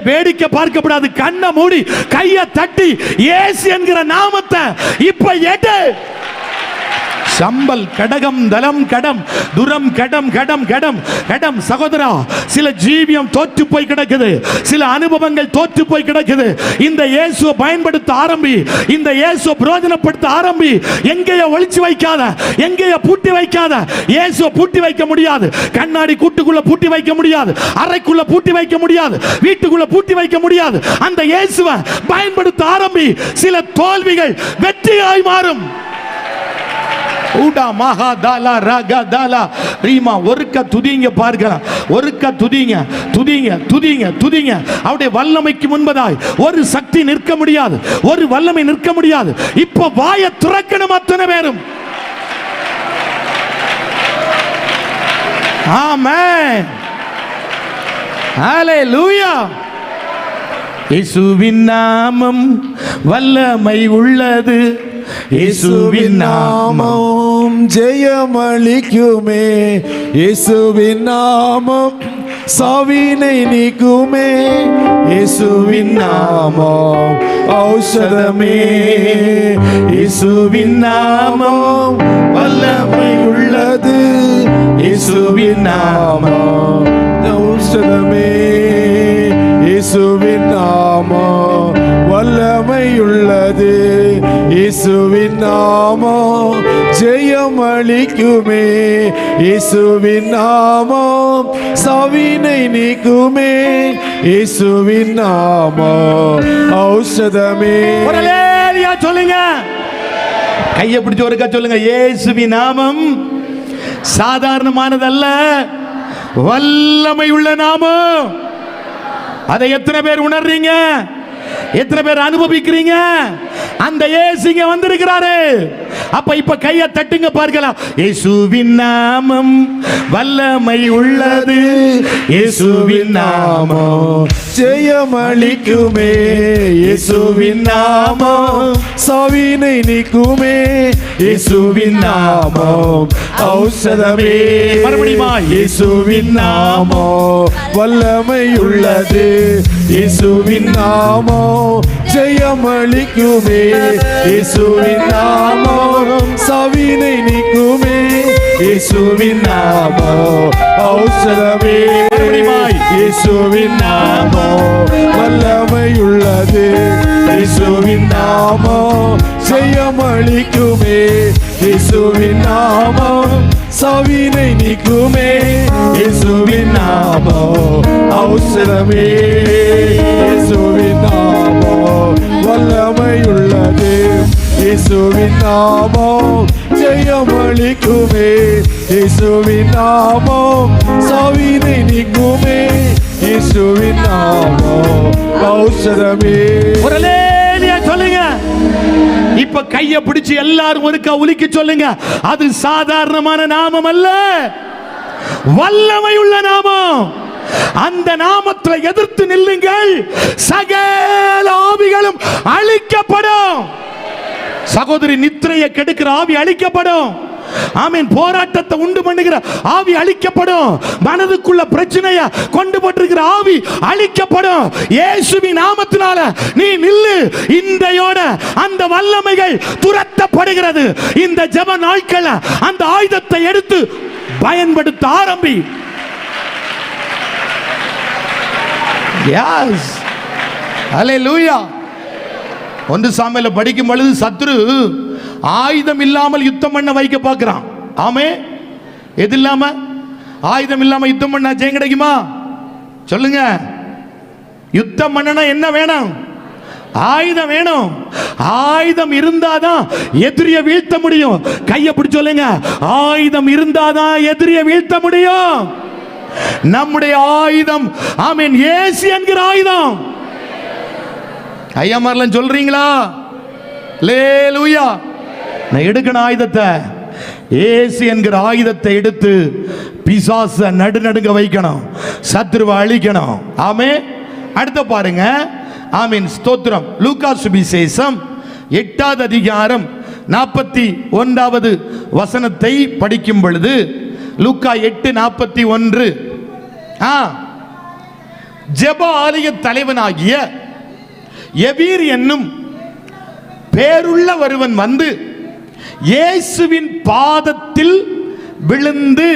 வேடிக்கை பார்க்கப்படாது. கண்ணை மூடி கையை தட்டி இயேசு என்கிற நாமத்தை இப்ப எடு. சம்பல் கடகம் தலம் கடம் துரம் கடம் கடம் கடம் கடம். சகோதரா, சில ஜீவியம் தோற்று போய் கிடக்குது, சில அனுபவங்கள் தோற்று போய் கிடக்குது. இந்த இயேசுவை பயன்படுத்த ஆரம்பி, இந்த இயேசுவை பிரயோஜனப்படுத்த ஆரம்பி. எங்கேயோ ஒளிச்சு வைக்காத, எங்கேயோ பூட்டி வைக்காத. இயேசுவை பூட்டி வைக்க முடியாது. கண்ணாடி கூட்டுக்குள்ள பூட்டி வைக்க முடியாது, அறைக்குள்ள பூட்டி வைக்க முடியாது, வீட்டுக்குள்ள பூட்டி வைக்க முடியாது. அந்த இயேசுவை பயன்படுத்த ஆரம்பி. சில தோல்விகள் வெற்றியாய் மாறும். ஒருக்க துதிங்க பார்க்கலாம், ஒருக்க துதிங்க, துதிங்க, துதிங்க, துதிங்க. அவருடைய வல்லமைக்கு முன்பதாய் ஒரு சக்தி நிற்க முடியாது, ஒரு வல்லமை நிற்க முடியாது. இப்ப வாயை திறக்கணும் அத்தனை பேரும். ஆமென், ஹல்லேலூயா. இயேசுவின் நாமம் வல்லமை உள்ளது, இயேசுவின் நாமம் ஜெயமளிக்குமே, இயேசுவின் நாமம் சாவினை நீக்குமே, இயேசுவின் நாமம் ஔஷதமே, இயேசுவின் நாமம் வல்லமை உள்ளது, இயேசுவின் நாமம் ஔஷதமே, இயேசுவின் நாமம் வல்லமை உள்ளது, இயேசுவின் நாமம் ஜெயமளிக்குமே, இயேசுவின் நாமம் சாவினை நீக்குமே, இயேசுவின் நாமம் ஔஷதமே. ஹல்லேலூயா சொல்லுங்க. கையை பிடிச்சு ஒருக்கா சொல்லுங்க. இயேசுவின் நாமம் சாதாரணமானதல்ல, வல்லமை உள்ள நாமம். அதை எத்தனை பேர் உணர்றீங்க? எத்தனை பேர் அனுபவிக்கிறீங்க? அந்த இயேசுங்க வந்திருக்கிறாரு. அப்ப இப்ப கையை தட்டுங்க பார்க்கலாம். இயேசுவின் நாமம் வல்லமை உள்ளது, இயேசுவின் நாமம் ஜெயமளிக்குமே, இயேசுவின் நாமம் சாவினை நீக்குமே, இயேசுவின் நாமம் ஔஷதமே. மறுபடியுமா? இயேசுவின் நாமம் வல்லமை உள்ளது, இயேசுவின் நாமம் ஜெயமளிக்குமே, இயேசுவின் நாமம் சாவினை நீக்குமே, இயேசுவின் நாமம் ஔஷதமே. இயேசுவின் நாமம் வல்லமை உள்ளது, இயேசுவின் நாமம் ஜெயமளிக்குமே, இயேசுவின் நாமம் சாவினை நீக்குமே, இயேசுவின் நாமம் ஔஷதமே, இயேசுவின் நாமம் வல்லமை உள்ளது, இயேசுவின் நாமம் ஜெயமளிக்குமே, இயேசுவின் நாமம் சாவினை நீக்குமே, இயேசுவின் நாமம் ஔஷதமே. ஹல்லேலூயா சொல்லுங்க. இப்ப கையை பிடிச்சு எல்லாரும் ஒருக்கா உலுக்கி சொல்லுங்க. அது சாதாரணமான நாமம் அல்ல, வல்லமை உள்ள நாமம். அந்த நாமத்தில் எதிர்த்து நில்லுங்கள், சகல ஆவிகளும் அழிக்கப்படும். சகோதரி, நித்திரையை கெடுக்கிற ஆவி அழிக்கப்படும். ஆமென். போராட்டத்தை உண்டு பண்ணுகிற ஆவி அழிக்கப்படும். மனதுக்குள்ள பிரச்சனையை கொண்டு போட்டிருக்கிற ஆவி அழிக்கப்படும். இயேசுவின் நாமத்தினால நீ நில்லு. இன்றையோட அந்த வல்லமைகள் துரத்தப்படுகிறது. இந்த ஜெப நாட்கள அந்த ஆயுதத்தை எடுத்து பயன்படுத்த ஆரம்பி. எஸ், ஹல்லேலூயா. 1 சாமுவேல் படிக்கும் பொழுது சத்துரு ஆயுதம் இல்லாமல் யுத்தம் பண்ண வைக்க பார்க்கிறான். ஆமே, எது இல்லாம? ஆயுதம் இல்லாம யுத்தம் பண்ணா ஜெயம் கிடைக்குமா? சொல்லுங்க. யுத்தம் பண்ணனா என்ன வேணும்? ஆயுதம் வேணும். ஆயுதம் இருந்தாதான் எதிரியை வீழ்த்த முடியும். கையை பிடிச்சு சொல்லுங்க. ஆயுதம் இருந்தாதான் எதிரியை வீழ்த்த முடியும். நம்முடைய ஆயுதம், ஆமென், இயேசு என்கிற ஆயுதம். ஐயாமாரெல்லாம் சொல்றீங்களா? ஹல்லேலூயா. நான் எடுக்கணும் ஆயுதத்தை. இயேசு என்கிற ஆயுதத்தை எடுத்து பிசாசை நடுநடுங்க வைக்கணும், சத்துருவை அழிக்கணும். ஆமே. அடுத்த பாருங்க. ஆமீன், ஸ்தோத்திரம். லூக்கா சுவிசேஷம் 8வது அதிகாரம் 41வது வசனத்தை படிக்கும் பொழுது, லூக்கா 8:41, ஜெப ஆலய தலைவனாகிய எவீர் என்னும் பேருள்ள ஒருவன் வந்து இயேசுவின் பாதத்தில் விழுந்து,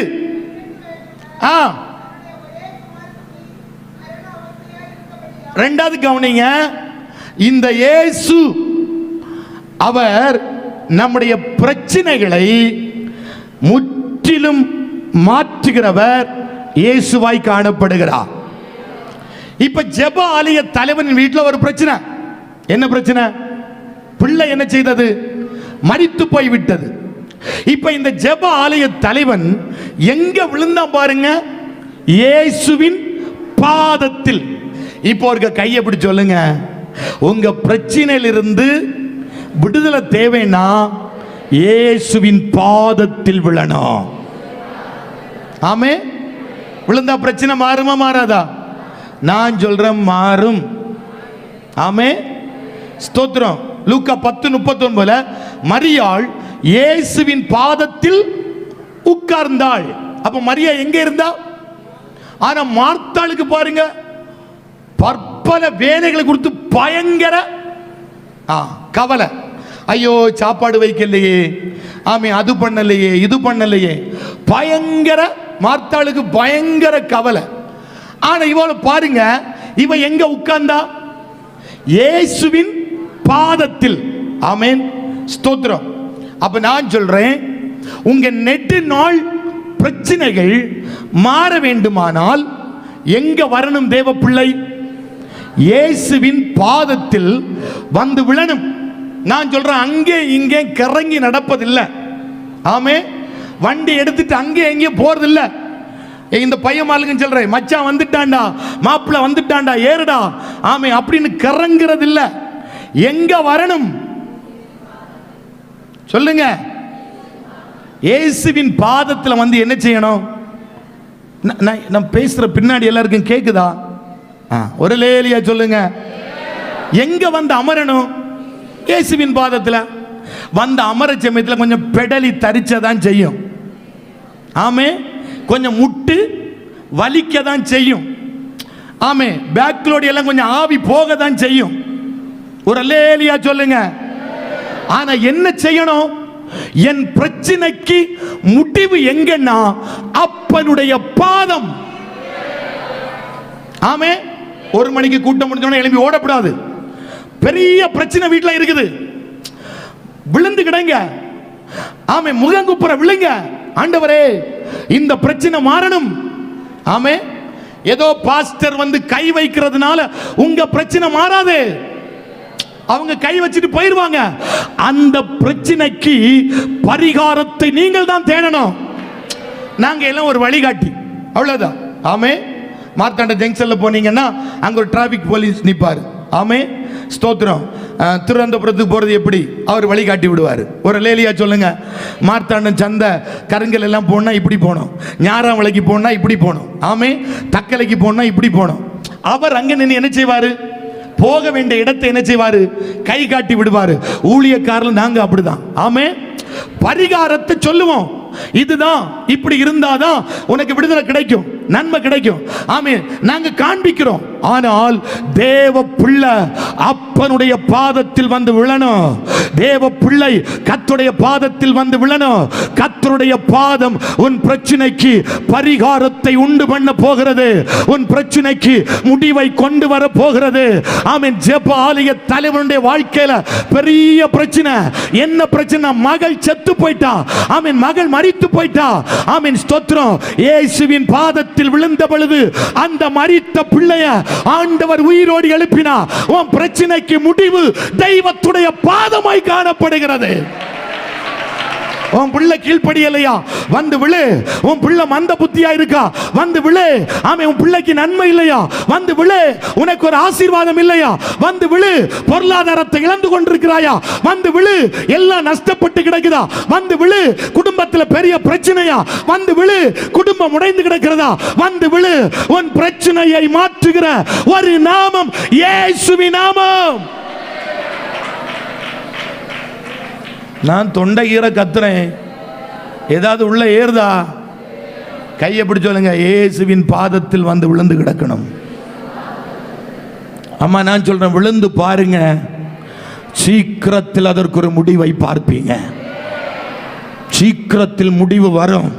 இரண்டாவது கவனிங்க, இந்த இயேசு அவர் நம்முடைய பிரச்சனைகளை முற்றிலும் மாற்றுகிறவர் இயேசுவாய் காணப்படுகிறார். இப்ப ஜெப ஆலய தலைவனின் வீட்டில் ஒரு பிரச்சனை. என்ன பிரச்சனை? பிள்ளை என்ன செய்தது? மரித்து போய் விட்டது. இப்ப இந்த ஜெப ஆலய தலைவன் எங்க விழுந்தான் பாருங்க? இயேசுவின் பாதத்தில். இப்போ ஒரு கையை பிடிச்சு சொல்லுங்க, உங்க பிரச்சனையிலிருந்து விடுதலை தேவைன்னா இயேசுவின் பாதத்தில் விழணும். ஆமே. விழுந்தா பிரச்சனை மாறுமா மாறாதா? நான் சொல்றேன் மாறும். ஆமே, ஸ்தோத்திரம். லூக்கா 10:39 மரியாள் இயேசுவின் பாதத்தில் உட்கார்ந்தாள். அப்ப மரியா எங்க இருந்தா? ஆனா மார்த்தாளுக்கு பாருங்க, பற்பல வேலைகளை கொடுத்து பயங்கர கவலை. ஐயோ சாப்பாடு வைக்கலையே, ஆமே அது பண்ணலையே இது பண்ணலையே, பயங்கர மார்த்தாளுக்கு பயங்கர கவலை. ஆனா இவளை பாருங்க, இவ எங்க உட்கார்ந்தா? இயேசுவின் பாதத்தில். ஆமென், ஸ்தோத்திரம். அப்ப நான் சொல்றேன், உங்க நெடு நாள் பிரச்சனைகள் மாற வேண்டுமானால் எங்க வரணும்? தேவ பிள்ளை இயேசுவின் பாதத்தில் வந்து விழணும். நான் சொல்றேன், அங்கே இங்கே கிறங்கி நடப்பதில்லை. ஆமே, வண்டி எடுத்துட்டு அங்கே எங்கே போறதில்லை. இந்த பையன் மாலுக்கு சொல்றேன், மச்சான் வந்துட்டான்டா, மாப்பிள்ள வந்துட்டான்டா, ஏறுடா, ஆமே அப்படின்னு கிறங்கிறது இல்ல. எங்க வரணும் சொல்லுங்க? இயேசுவின் பாதத்தில் வந்து என்ன செய்யணும்? நான் பேசுற பின்னாடி எல்லாருக்கும் கேக்குதா? ஒரு லேலியா சொல்லுங்க. எங்க வந்து அமரணும்? இயேசுவின் பாதத்தில் வந்து அமர சமயத்தில் கொஞ்சம் பெடலி தரிச்சதான் செய்யும். ஆமே, கொஞ்சம் முட்டு வலிக்க தான் செய்யும். ஆமே, பேக்லோடி எல்லாம் கொஞ்சம் ஆவி போக தான் செய்யும். ஒரு அல்லேலியா சொல்லுங்க. ஆனா என்ன செய்யணும்? என் பிரச்சனைக்கு முடிவு எங்கன்னா அப்பனுடைய பாதம். ஆமே, 1 மணிக்கு கூட்டம் முடிஞ்சோன்னு எழுப்பி ஓடக்கூடாது. பெரிய பிரச்சனை வீட்டில் இருக்குது, விழுந்து கிடங்க. ஆமே, முகங்குப்புற விழுங்க. ஆண்டவரே, இந்த பிரச்சனை மாறணும். ஆமே, ஏதோ பாஸ்டர் வந்து கை வைக்கிறதுனால உங்க பிரச்சனை மாறாது. அவங்க கை வச்சுட்டு போயிருவாங்க. அந்த பிரச்சனைக்கு பரிகாரத்தை நீங்கள் தான் தேடணும். நாங்க எல்லாம் ஒரு வழிகாட்டி, அவ்வளவுதான். ஆமே, மார்த்தாண்ட ஜங்ஷன்ல போனீங்கன்னா அங்க ஒரு டிராபிக் போலீஸ் நிப்பாரு. ஆமே, ஸ்தோத்திரம். திருவனந்தபுரத்துக்கு போறது எப்படி அவர் வழிகாட்டி விடுவார். ஒரு லேலியா சொல்லுங்க. மார்த்தாண்டம் சந்தை கருங்கல் எல்லாம் போனா இப்படி போனோம், ஞாராமலைக்கு போனா இப்படி போனோம், ஆமே தக்கலைக்கு போனா இப்படி போனோம். அவர் அங்க நின்று என்ன செய்வாரு? போக வேண்டிய இடத்தை என்ன செய்வாரு? கை காட்டி விடுவாரு. ஊழியக்காரர்கள் நாங்க அப்படிதான். ஆமே, பரிகாரத்தை சொல்லுவோம். இதுதான், இப்படி இருந்தாதான் உனக்கு விடுதலை கிடைக்கும், நன்மை கிடைக்கும். ஆமே, நாங்க காண்பிக்கிறோம். ஆனால் தேவ பிள்ளை அப்பனுடைய பாதத்தில் வந்து விழணும். தேவ பிள்ளை கர்த்தருடைய பாதத்தில் வந்து விழணும். கர்த்தருடைய பாதம் உன் பிரச்சனைக்கு பரிகாரத்தை உண்டு பண்ண போகிறது. உன் பிரச்சனைக்கு முடிவை கொண்டு வர போகிறது. ஆமென். ஜெப ஆலய தலைவனுடைய வாழ்க்கையில பெரிய பிரச்சனை. என்ன பிரச்சனை? மகள் செத்து போயிட்டா. ஆமென், மகள் மரித்து போயிட்டா. ஆமென், ஸ்தோத்திரம். இயேசுவின் பாதத்தில் விழுந்த பொழுது அந்த மரித்த பிள்ளைய ஆண்டவர் உயிரோடு எழுப்பினா. உன் பிரச்சனைக்கு முடிவு தெய்வத்துடைய பாதமாய் காணப்படுகிறது. உன் பிள்ளை கீழ்ப்படியலையா? வந்து விழு. உன் பிள்ளை மந்த புத்தியா இருக்கா? வந்து விழு. ஆமே, உன் பிள்ளைக்கு நன்மை இல்லையா? வந்து விழு. உனக்கு ஒரு ஆசீர்வாதம் இல்லையா? வந்து விழு. பொருளாதாரத்தை இழந்து கொண்டிருக்கிறாயா? வந்து விழு. எல்லாம் நஷ்டப்பட்டு கிடக்குதா? வந்து விழு. குடும்பத்தில் பெரிய பிரச்சனையா? வந்து விழு. குடும்பம் உடைந்து கிடக்கிறதா? வந்து விழு. உன் பிரச்சனையை மாற்றுகிற ஒரு நாமம் இயேசுவின் நாமம். நான் தொண்டை ஈர கத்துறேன், ஏதாவது உள்ள ஏறுதா? கையை பிடிச்சு சொல்லுங்க. இயேசுவின் பாதத்தில் வந்து விழுந்து கிடக்கணும். அம்மா, நான் சொல்றேன், விழுந்து பாருங்க. சீக்கிரத்தில் அதற்கு ஒரு முடிவை பார்ப்பீங்க. சீக்கிரத்தில் முடிவு வரும்.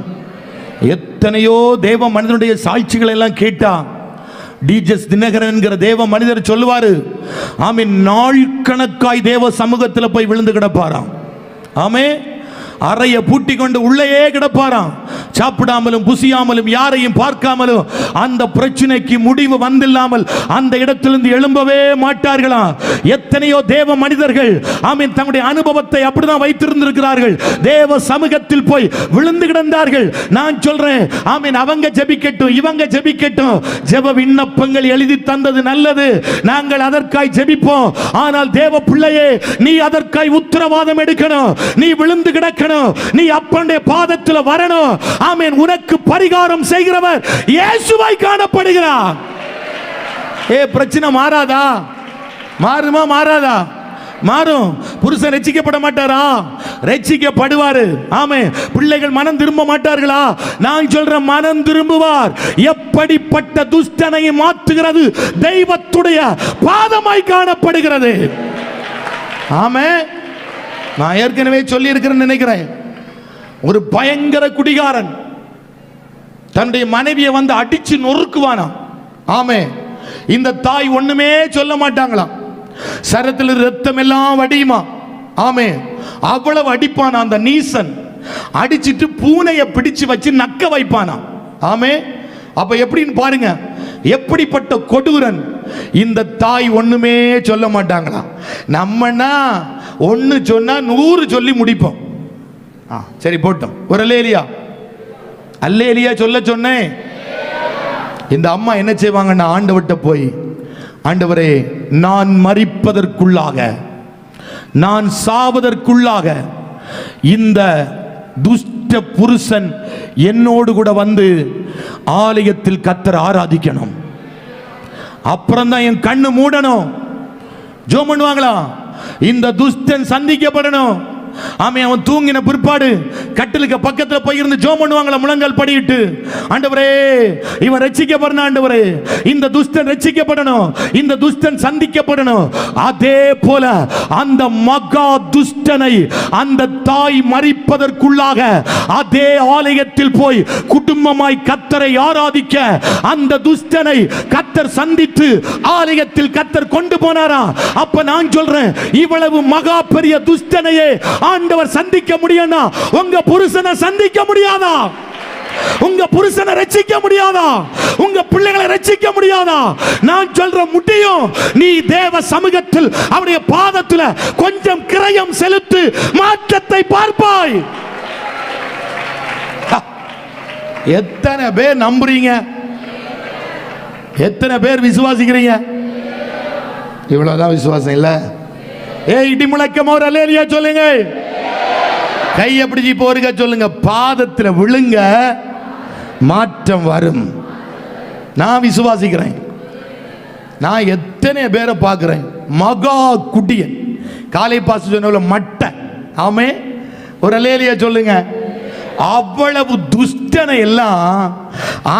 எத்தனையோ தேவ மனிதனுடைய சாட்சிகளை எல்லாம் கேட்டா டிஜஸ் தினகரன் என்கிற தேவ மனிதர் சொல்லுவாரு. ஆமீன், நாள் கணக்காய் தேவ சமூகத்தில் போய் விழுந்து கிடப்பாராம். ஆமே, அறைய பூட்டி கொண்டு உள்ளேயே கிடப்பாராம். சாப்பிடாமலும் புசியாமலும் யாரையும் பார்க்காமலும் அந்த பிரச்சனைக்கு முடிவு வந்தில்லாமல் அந்த இடத்திலிருந்து எழும்பவே மாட்டார்களாம். எத்தனையோ தேவ மனிதர்கள் ஆமீன் தங்களுடைய அனுபவத்தை அப்படிதான் வைத்திருந்திருக்கிறார்கள். தேவ சமூகத்தில் போய் விழுந்து கிடந்தார்கள். நான் சொல்றேன், ஆமீன், அவங்க ஜெபிக்கட்டும், இவங்க ஜெபிக்கட்டும். ஜெப விண்ணப்பங்கள் எழுதி தந்தது நல்லது, நாங்கள் அதற்காய் ஜெபிப்போம். ஆனால் தேவ பிள்ளையே, நீ அதற்காய் உத்தரவாதம் எடுக்கணும். நீ விழுந்து கிடக்கணும். நீ அப்பனுடைய பாதத்தில் வரணும். ஆமென். உனக்கு பரிகாரம் செய்கிறவர் இயேசுவாய் காணப்படுகிறார். பிரச்சனை மாறாதா? மாறுமா மாறாதா? மாறும். புருஷன் ரட்சிக்கப்பட மாட்டாரா? ரட்சிக்கப்படுவாரு. ஆமே. பிள்ளைகள் மனம் திரும்ப மாட்டார்களா? நான் சொல்றேன், மனம் திரும்புவார். எப்படிப்பட்ட துஷ்டனை மாற்றுகிறது தெய்வத்துடைய பாதமாய் காணப்படுகிறது. ஆமே. நான் ஏற்கனவே சொல்லி இருக்கிறேன்னு நினைக்கிறேன். ஒரு பயங்கர குடிகாரன் தன்னுடைய மனைவியை வந்து அடிச்சு நொறுக்குவானா. ஆமே. இந்த தாய் ஒண்ணுமே சொல்ல மாட்டாங்களாம். சரத்தில் ரத்தம் எல்லாம் வடியுமா. ஆமே. அவ்வளவு அடிப்பானா அந்த நீசன். அடிச்சிட்டு பூனையை பிடிச்சு வச்சு நக்க வைப்பானா. ஆமே. அப்ப எப்படின்னு பாருங்க, எப்படிப்பட்ட கொடூரன். இந்த தாய் ஒண்ணுமே சொல்ல மாட்டாங்களாம். நம்மனா ஒன்னு சொன்னா 100 சொல்லி முடிப்போம். சரி போட்டோம். ஒரு அல்லேலியா அல்லேலியா சொல்ல சொன்னேன். இந்த அம்மா என்ன செய்வாங்கன்னா, ஆண்டவர்கிட்ட போய், ஆண்டவரே, நான் மரிப்பதற்குள்ளாக, நான் சாவதற்குள்ளாக இந்த துஷ்ட புருஷன் என்னோடு கூட வந்து ஆலயத்தில் கர்த்தரை ஆராதிக்கணும். அப்புறம் தான் என் கண்ணு மூடணும். ஜெபம் பண்ணுவாங்களா? இந்த துஷ்டன் சந்திக்கப்படணும். ஆமே. அவன் தூங்கின பிற்பாடு கட்டிலுக்கு பக்கத்துல போய் இருந்து ஜெபம் பண்ணுவாங்களா, முழங்கால் படியிட்டு, ஆண்டவரே இவன் ரட்சிக்கப்படணும், ஆண்டவரே இந்த துஷ்டன் ரட்சிக்கப்படணும், இந்த துஷ்டன் சந்திக்கப்படணும். அதே போல அந்த மகா துஷ்டனை அந்த தாய் மரிப்பதற்குள்ளாக அதே ஆலயத்தில் போய் குடும்பமாய் கர்த்தரை ஆராதிக்க அந்த துஷ்டனை கர்த்தர் சந்தித்து ஆலயத்தில் கர்த்தர் கொண்டு போனாரா? அப்ப நான் சொல்றேன், இவ்வளவு மகா பெரிய துஷ்டனையே ஆண்டவர் சந்திக்க முடியும்னா உங்க புருஷனை சந்திக்க முடியாதா? உங்க புருஷனை ரட்சிக்க முடியாதா? உங்க பிள்ளைகளை ரட்சிக்க முடியாதா? நான் சொல்ற முடியும். நீ தேவ சமூகத்தில் அவருடைய பாதத்தில் கொஞ்சம் கிரயம் செலுத்து, மாற்றத்தை பார்ப்பாய். எத்தனை பேர் நம்புறீங்க? எத்தனை பேர் விசுவாசிக்கிறீங்க? இவ்வளவுதான் விசுவாசம் இல்ல? இடி முழக்கம் ஒரு அல்லேலியா சொல்லுங்க. கையை பிடிச்சி போருங்க சொல்லுங்க. பாதத்தில் விழுங்க, மாற்றம் வரும். நான் விசுவாசிக்கிறேன். நான் எத்தனை பேரை பார்க்கிறேன். மகா குடியன், காலை பாச சொன்ன மட்டை. ஆமே. ஒரு அல்லேலியா சொல்லுங்க. அவ்வளவு துஷ்டனை எல்லாம்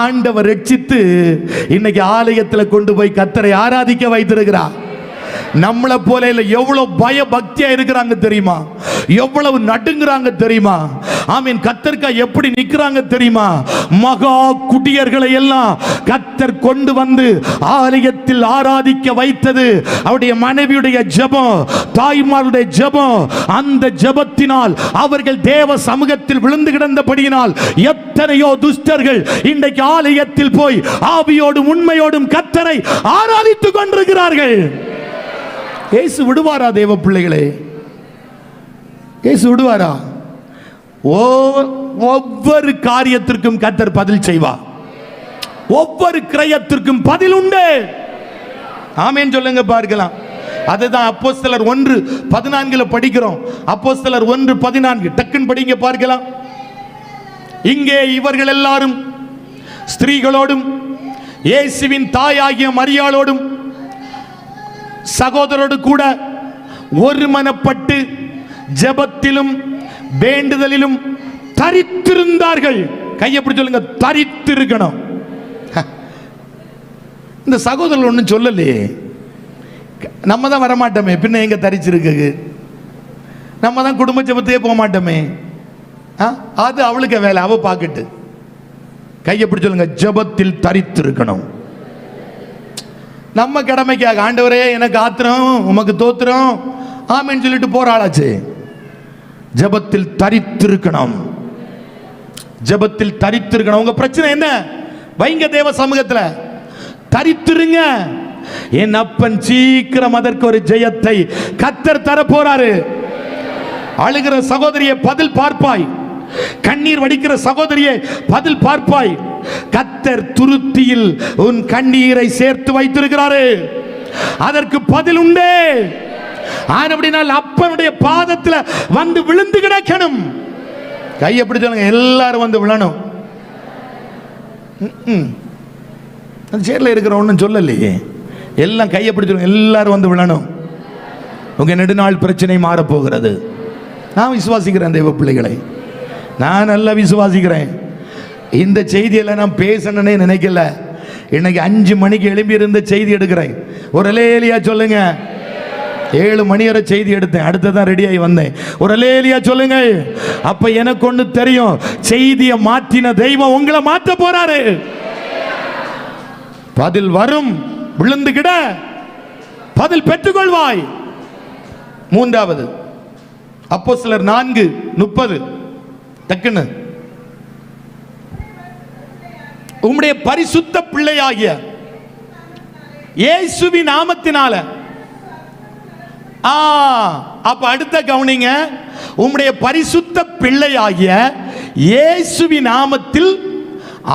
ஆண்டவர் ரட்சித்து இன்னைக்கு ஆலயத்தில் கொண்டு போய் கர்த்தரை ஆராதிக்க வைத்திருக்கிறார். நம்மளை போல இல்ல, எவ்வளவு பய பக்தியா இருக்கிறாங்க தெரியுமா? எவ்வளவு நடுங்குறாங்க தெரியுமா? ஆமீன். கர்த்தர்க்கா எப்படி நிக்கிறாங்க தெரியுமா? மகா குடியர்களை எல்லாம் கர்த்தர் கொண்டு வந்து ஆலயத்தில் ஆராதிக்க வைத்தது அவருடைய மனைவியுடைய ஜெபம், தாய்மாருடைய ஜெபம். அந்த ஜெபத்தினால் அவர்கள் தேவ சமூகத்தில் விழுந்து கிடந்தபடியினால் எத்தனையோ துஷ்டர்கள் இன்றைக்கு ஆலயத்தில் போய் ஆவியோடும் உண்மையோடும் கர்த்தரை ஆராதித்துக் கொண்டிருக்கிறார்கள். இயேசு விடுவாரா? தேவ பிள்ளைகளே, இயேசு விடுவாரா? ஒவ்வொரு காரியத்திற்கும் கர்த்தர் பதில் செய்வார். ஒவ்வொரு கிரயத்திற்கும் பதில் உண்டு. ஆமென் சொல்லுங்க பார்க்கலாம். அதுதான் அப்போஸ்தலர் 1:14 படிக்கிறோம். அப்போஸ்தலர் 1:14 டக்குன்னு படிங்க பார்க்கலாம். இங்கே இவர்கள் எல்லாரும் ஸ்திரீகளோடும் இயேசுவின் தாயாகிய மரியாளோடும் சகோதரோடு கூட ஒருமனப்பட்டு ஜெபத்திலும் வேண்டுதலிலும் தரித்திருந்தார்கள். கையை பிடிச்சு சொல்லுங்க, தரித்திருக்கணும். இந்த சகோதரர்கள் ஒன்றும் சொல்லலையே. நம்ம தான் வரமாட்டோமே, பின்ன எங்க தரிச்சிருக்கு? நம்ம தான் குடும்ப ஜெபத்தையே போக மாட்டோமே. அது அவளுக்கு வேலை, அவ பாக்கட்டு. கையை பிடிச்சு சொல்லுங்க, ஜெபத்தில் தரித்திருக்கணும். நம்ம கடமைக்காக, ஆண்டவரே எனக்கு ஆத்திரம், உமக்கு தோத்திரம், ஆமென் சொல்லிட்டு போறாளாச்சு. ஜெபத்தில் தரித்திருக்கணும். ஜெபத்தில் தரித்திருக்கணும். உங்க பிரச்சனை என்ன? வைங்க தேவ சமூகத்துல தரித்திருங்க. என் அப்பன் சீக்கிரம் அதற்கு ஒரு ஜெயத்தை கர்த்தர் தர போறாரு. அழுகிற சகோதரியை பதில் பார்ப்பாய். கண்ணீர் வடிக்கிற சகோதரியை பதில் பார்ப்பாய். கர்த்தர் துருத்தியில் உன் கண்ணீரை சேர்த்து வைத்திருக்கிறாரு. அதற்கு பதில் உண்டு. ஆனபடினால் அப்பனுடைய பாதத்தில் வந்து விழுந்து கிடக்கணும். கை எப்படி சொல்லுங்க, எல்லாரும் வந்து விழணும். அந்த சேர்ல இருக்கிற ஒன்றும் சொல்லலையே. எல்லாம் கையை பிடிச்சிருங்க, எல்லாரும் வந்து விழணும். உங்க நெடுநாள் பிரச்சனை மாறப்போகிறது. நான் விசுவாசிக்கிறேன் தேவ பிள்ளைகளை, நான் நல்லா விசுவாசிக்கிறேன். இந்த செய்தியெல்லாம் நான் பேசணுன்னே நினைக்கல. இன்னைக்கு 5 மணிக்கு எழும்பி இருந்த செய்தி எடுக்கிறேன். ஒரு அல்லேலூயா சொல்லுங்க. 7 மணி வரை செய்தி எடுத்தேன், அடுத்ததான் ரெடியாகி வந்தேன். ஒரு அல்லேலூயா சொல்லுங்க. அப்ப எனக்கு ஒன்று தெரியும், செய்தியை மாற்றின தெய்வம் உங்களை மாற்ற போறாரு. பதில் வரும், விழுந்துகிட பதில் பெற்றுக்கொள்வாய். 3வது அப்போஸ்தலர் 4:30. டக்குன்னு, உம்முடைய பரிசுத்த பிள்ளையாகிய இயேசுவின் நாமத்தினால. அப்ப அடுத்த கவனிங்க, உம்முடைய பரிசுத்த பிள்ளையாகிய இயேசுவின் நாமத்தில்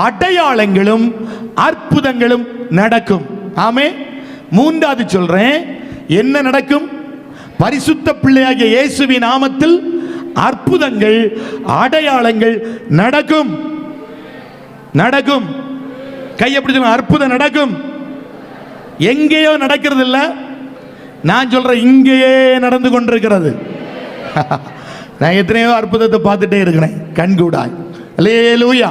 அடையாளங்களும் அற்புதங்களும் நடக்கும். ஆமே. 3வது சொல்றேன், என்ன நடக்கும்? பரிசுத்த பிள்ளையாகிய இயேசுவின் நாமத்தில் அற்புதங்கள் அடையாளங்கள் நடக்கும். நடக்கும். கையை பிடிச்சு, அற்புதம் நடக்கும். எங்கேயோ நடக்கிறது இல்ல, நான் சொல்றேன் இங்கேயே நடந்து கொண்டிருக்கிறது. நான் எத்தனையோ அற்புதத்தை பார்த்துட்டே இருக்கிறேன் கண்கூடாய். அல்லேலூயா.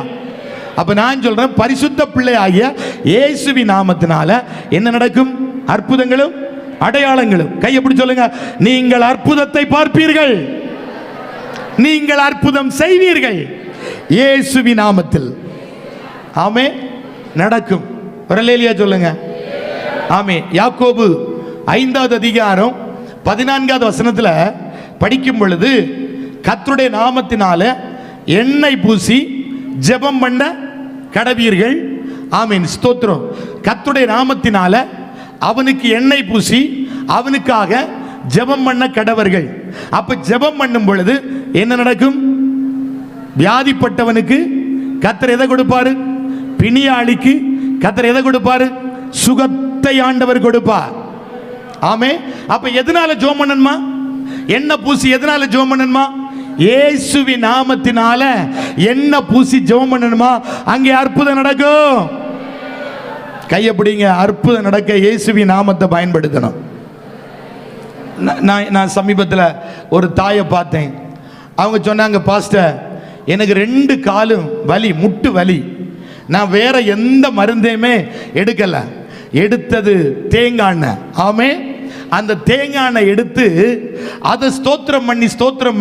அப்ப நான் சொல்றேன், பரிசுத்த பிள்ளையாகிய இயேசுவின் நாமத்தினால என்ன நடக்கும்? அற்புதங்களும் அடையாளங்களும். கையை பிடிச்சு சொல்லுங்க, நீங்கள் அற்புதத்தை பார்ப்பீர்கள், நீங்கள் அற்புதம் செய்வீர்கள் இயேசுவின் நாமத்தில். ஆமே. நடக்கும். ஒரு அல்லேலூயா சொல்லுங்க. ஆமே. யாக்கோபு 5வது அதிகாரம் 14வது வசனத்துல படிக்கும் பொழுது, கர்த்தருடைய நாமத்தினால எண்ணெய் பூசி ஜெபம் பண்ண கடவீர்கள். ஆமீன், ஸ்தோத்திரம். கர்த்தருடைய நாமத்தினால அவனுக்கு எண்ணெய் பூசி அவனுக்காக ஜெபம் பண்ண கடவர்கள். அப்ப ஜெபம் பண்ணும் பொழுது என்ன நடக்கும்? வியாதிப்பட்டவனுக்கு கர்த்தர் எதை கொடுப்பாரு? பிணியாளிக்கு கர்த்தர் எதை கொடுப்பாரு? சுகத்தை ஆண்டவர் கொடுப்பார். ஆமே. அப்ப எதனால ஜெபம் பண்ணணுமா? எண்ணெய் பூசி எதனால ஜெபம் பண்ணணுமா? இயேசுவின் நாமத்தினால எண்ணெய் பூசி ஜெபம் பண்ணணுமா? அங்கே அற்புதம் நடக்கும். கையை பிடிங்க. அற்புதம் நடக்க இயேசுவின் நாமத்தை பயன்படுத்தணும். நான் சமீபத்தில் ஒரு தாயை பார்த்தேன். அவங்க சொன்னாங்க, பாஸ்டர் எனக்கு 2 காலும் வலி, முட்டு வலி. நான் வேற எந்த மருந்தையுமே எடுக்கல, எடுத்தது தேங்காய் எண்ணெய். ஆமே. அந்த தேங்காய் எண்ணெய் எடுத்து அதை ஸ்தோத்திரம்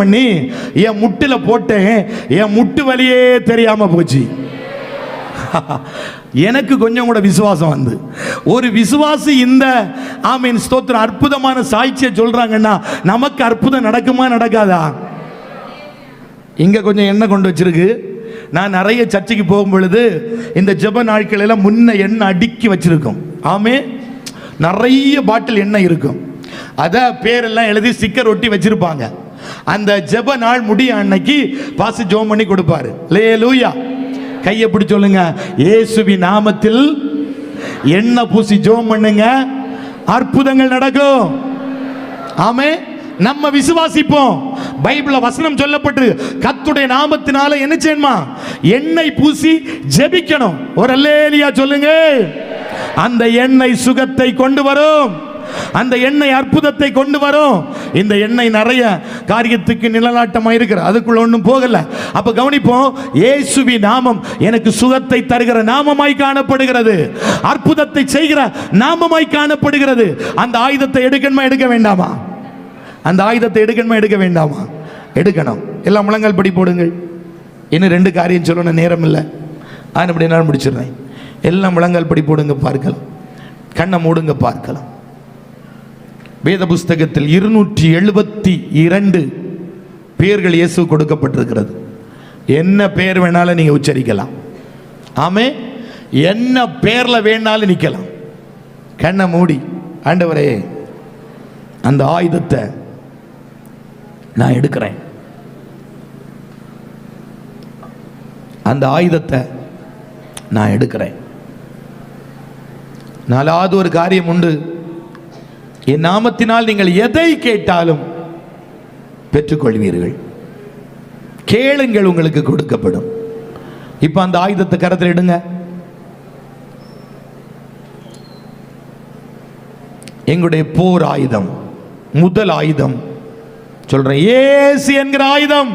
பண்ணி என் முட்டுல போட்டேன். என் முட்டு வலியே தெரியாம போச்சு. எனக்கு கொஞ்சம் கூட விசுவாசம் வந்து, ஒரு விசுவாசி இந்த ஆமீன் ஸ்தோத்திரம் அற்புதமான சாட்சியை சொல்றாங்கன்னா நமக்கு அற்புதம் நடக்குமா நடக்காதா? இங்க கொஞ்சம் எண்ணெய் கொண்டு வச்சிருக்கு. நான் நிறைய சர்ச்சைக்கு போகும் பொழுது இந்த ஜெப நாட்கள் எல்லாம் முன்ன எண்ணெய் அடுக்கி வச்சிருக்கோம். ஆமே. நிறைய பாட்டில் எண்ணெய் இருக்கும். அத பேரெல்லாம் எழுதி ஸ்டிக்கர் ஒட்டி வச்சிருப்பாங்க. அந்த ஜெப நாள் முடிய அன்னைக்கு பாஸ் ஜெபம் பண்ணி கொடுப்பாரு. அல்லேலூயா. கையை பிடிச்சு சொல்லுங்க, இயேசுவின் நாமத்தில் எண்ணெய் பூசி ஜெபம் பண்ணுங்க, அற்புதங்கள் நடக்கும். ஆமே. நம்ம விசுவாசிப்போம். பைபிள்ல வசனம் சொல்லப்பட்டு கர்த்தருடைய நாமத்தினால என்ன செய்யணுமா? எண்ணெய் பூசி ஜெபிக்கணும். ஒரு அல்லேலூயா சொல்லுங்க. அந்த எண்ணெய் சுகத்தை கொண்டு வரும், அந்த எண்ணெய் அற்புதத்தை கொண்டு வரும். இந்த எண்ணெய் நிறைய காரியத்துக்கு நிழலாட்டமா இருக்கிற, அதுக்குள்ள ஒன்றும் போகல. அப்ப கவனிப்போம், இயேசுவின் நாமம் எனக்கு சுகத்தை தருகிற நாமமாய் காணப்படுகிறது, அற்புதத்தை செய்கிற நாமமாய் காணப்படுகிறது. அந்த ஆயுதத்தை எடுக்கணுமா எடுக்க வேண்டாமா? அந்த ஆயுதத்தை எடுக்கணுமா எடுக்க வேண்டாமா? எடுக்கணும். எல்லாம் முழங்கால் படி போடுங்கள். இன்னும் 2 காரியம் சொல்லணும், நேரம் இல்லை. நான் இப்படி நான் முடிச்சிடுறேன். எல்லாம் முழங்கால் படி போடுங்க, பார்க்கலாம். கண்ணை மூடுங்க, பார்க்கலாம். வேத புஸ்தகத்தில் 272 பேர்கள் இயேசு கொடுக்கப்பட்டிருக்கிறது. என்ன பேர் வேணாலும் நீங்க உச்சரிக்கலாம். ஆமே. என்ன பேர்ல வேணாலும் நிக்கலாம். கண்ணை மூடி, ஆண்டவரே அந்த ஆயுதத்தை நான் எடுக்கிறேன், அந்த ஆயுதத்தை நான் எடுக்கிறேன். 4வது ஒரு காரியம் உண்டு. என் நாமத்தினால் நீங்கள் எதை கேட்டாலும் பெற்றுக்கொள்வீர்கள். கேளுங்கள், உங்களுக்கு கொடுக்கப்படும். இப்ப அந்த ஆயுதத்தை கரத்தில் எடுங்க. எங்களுடைய போர் ஆயுதம், முதல் ஆயுதம் சொல்றேன், இயேசு என்கிற ஆயுதம்.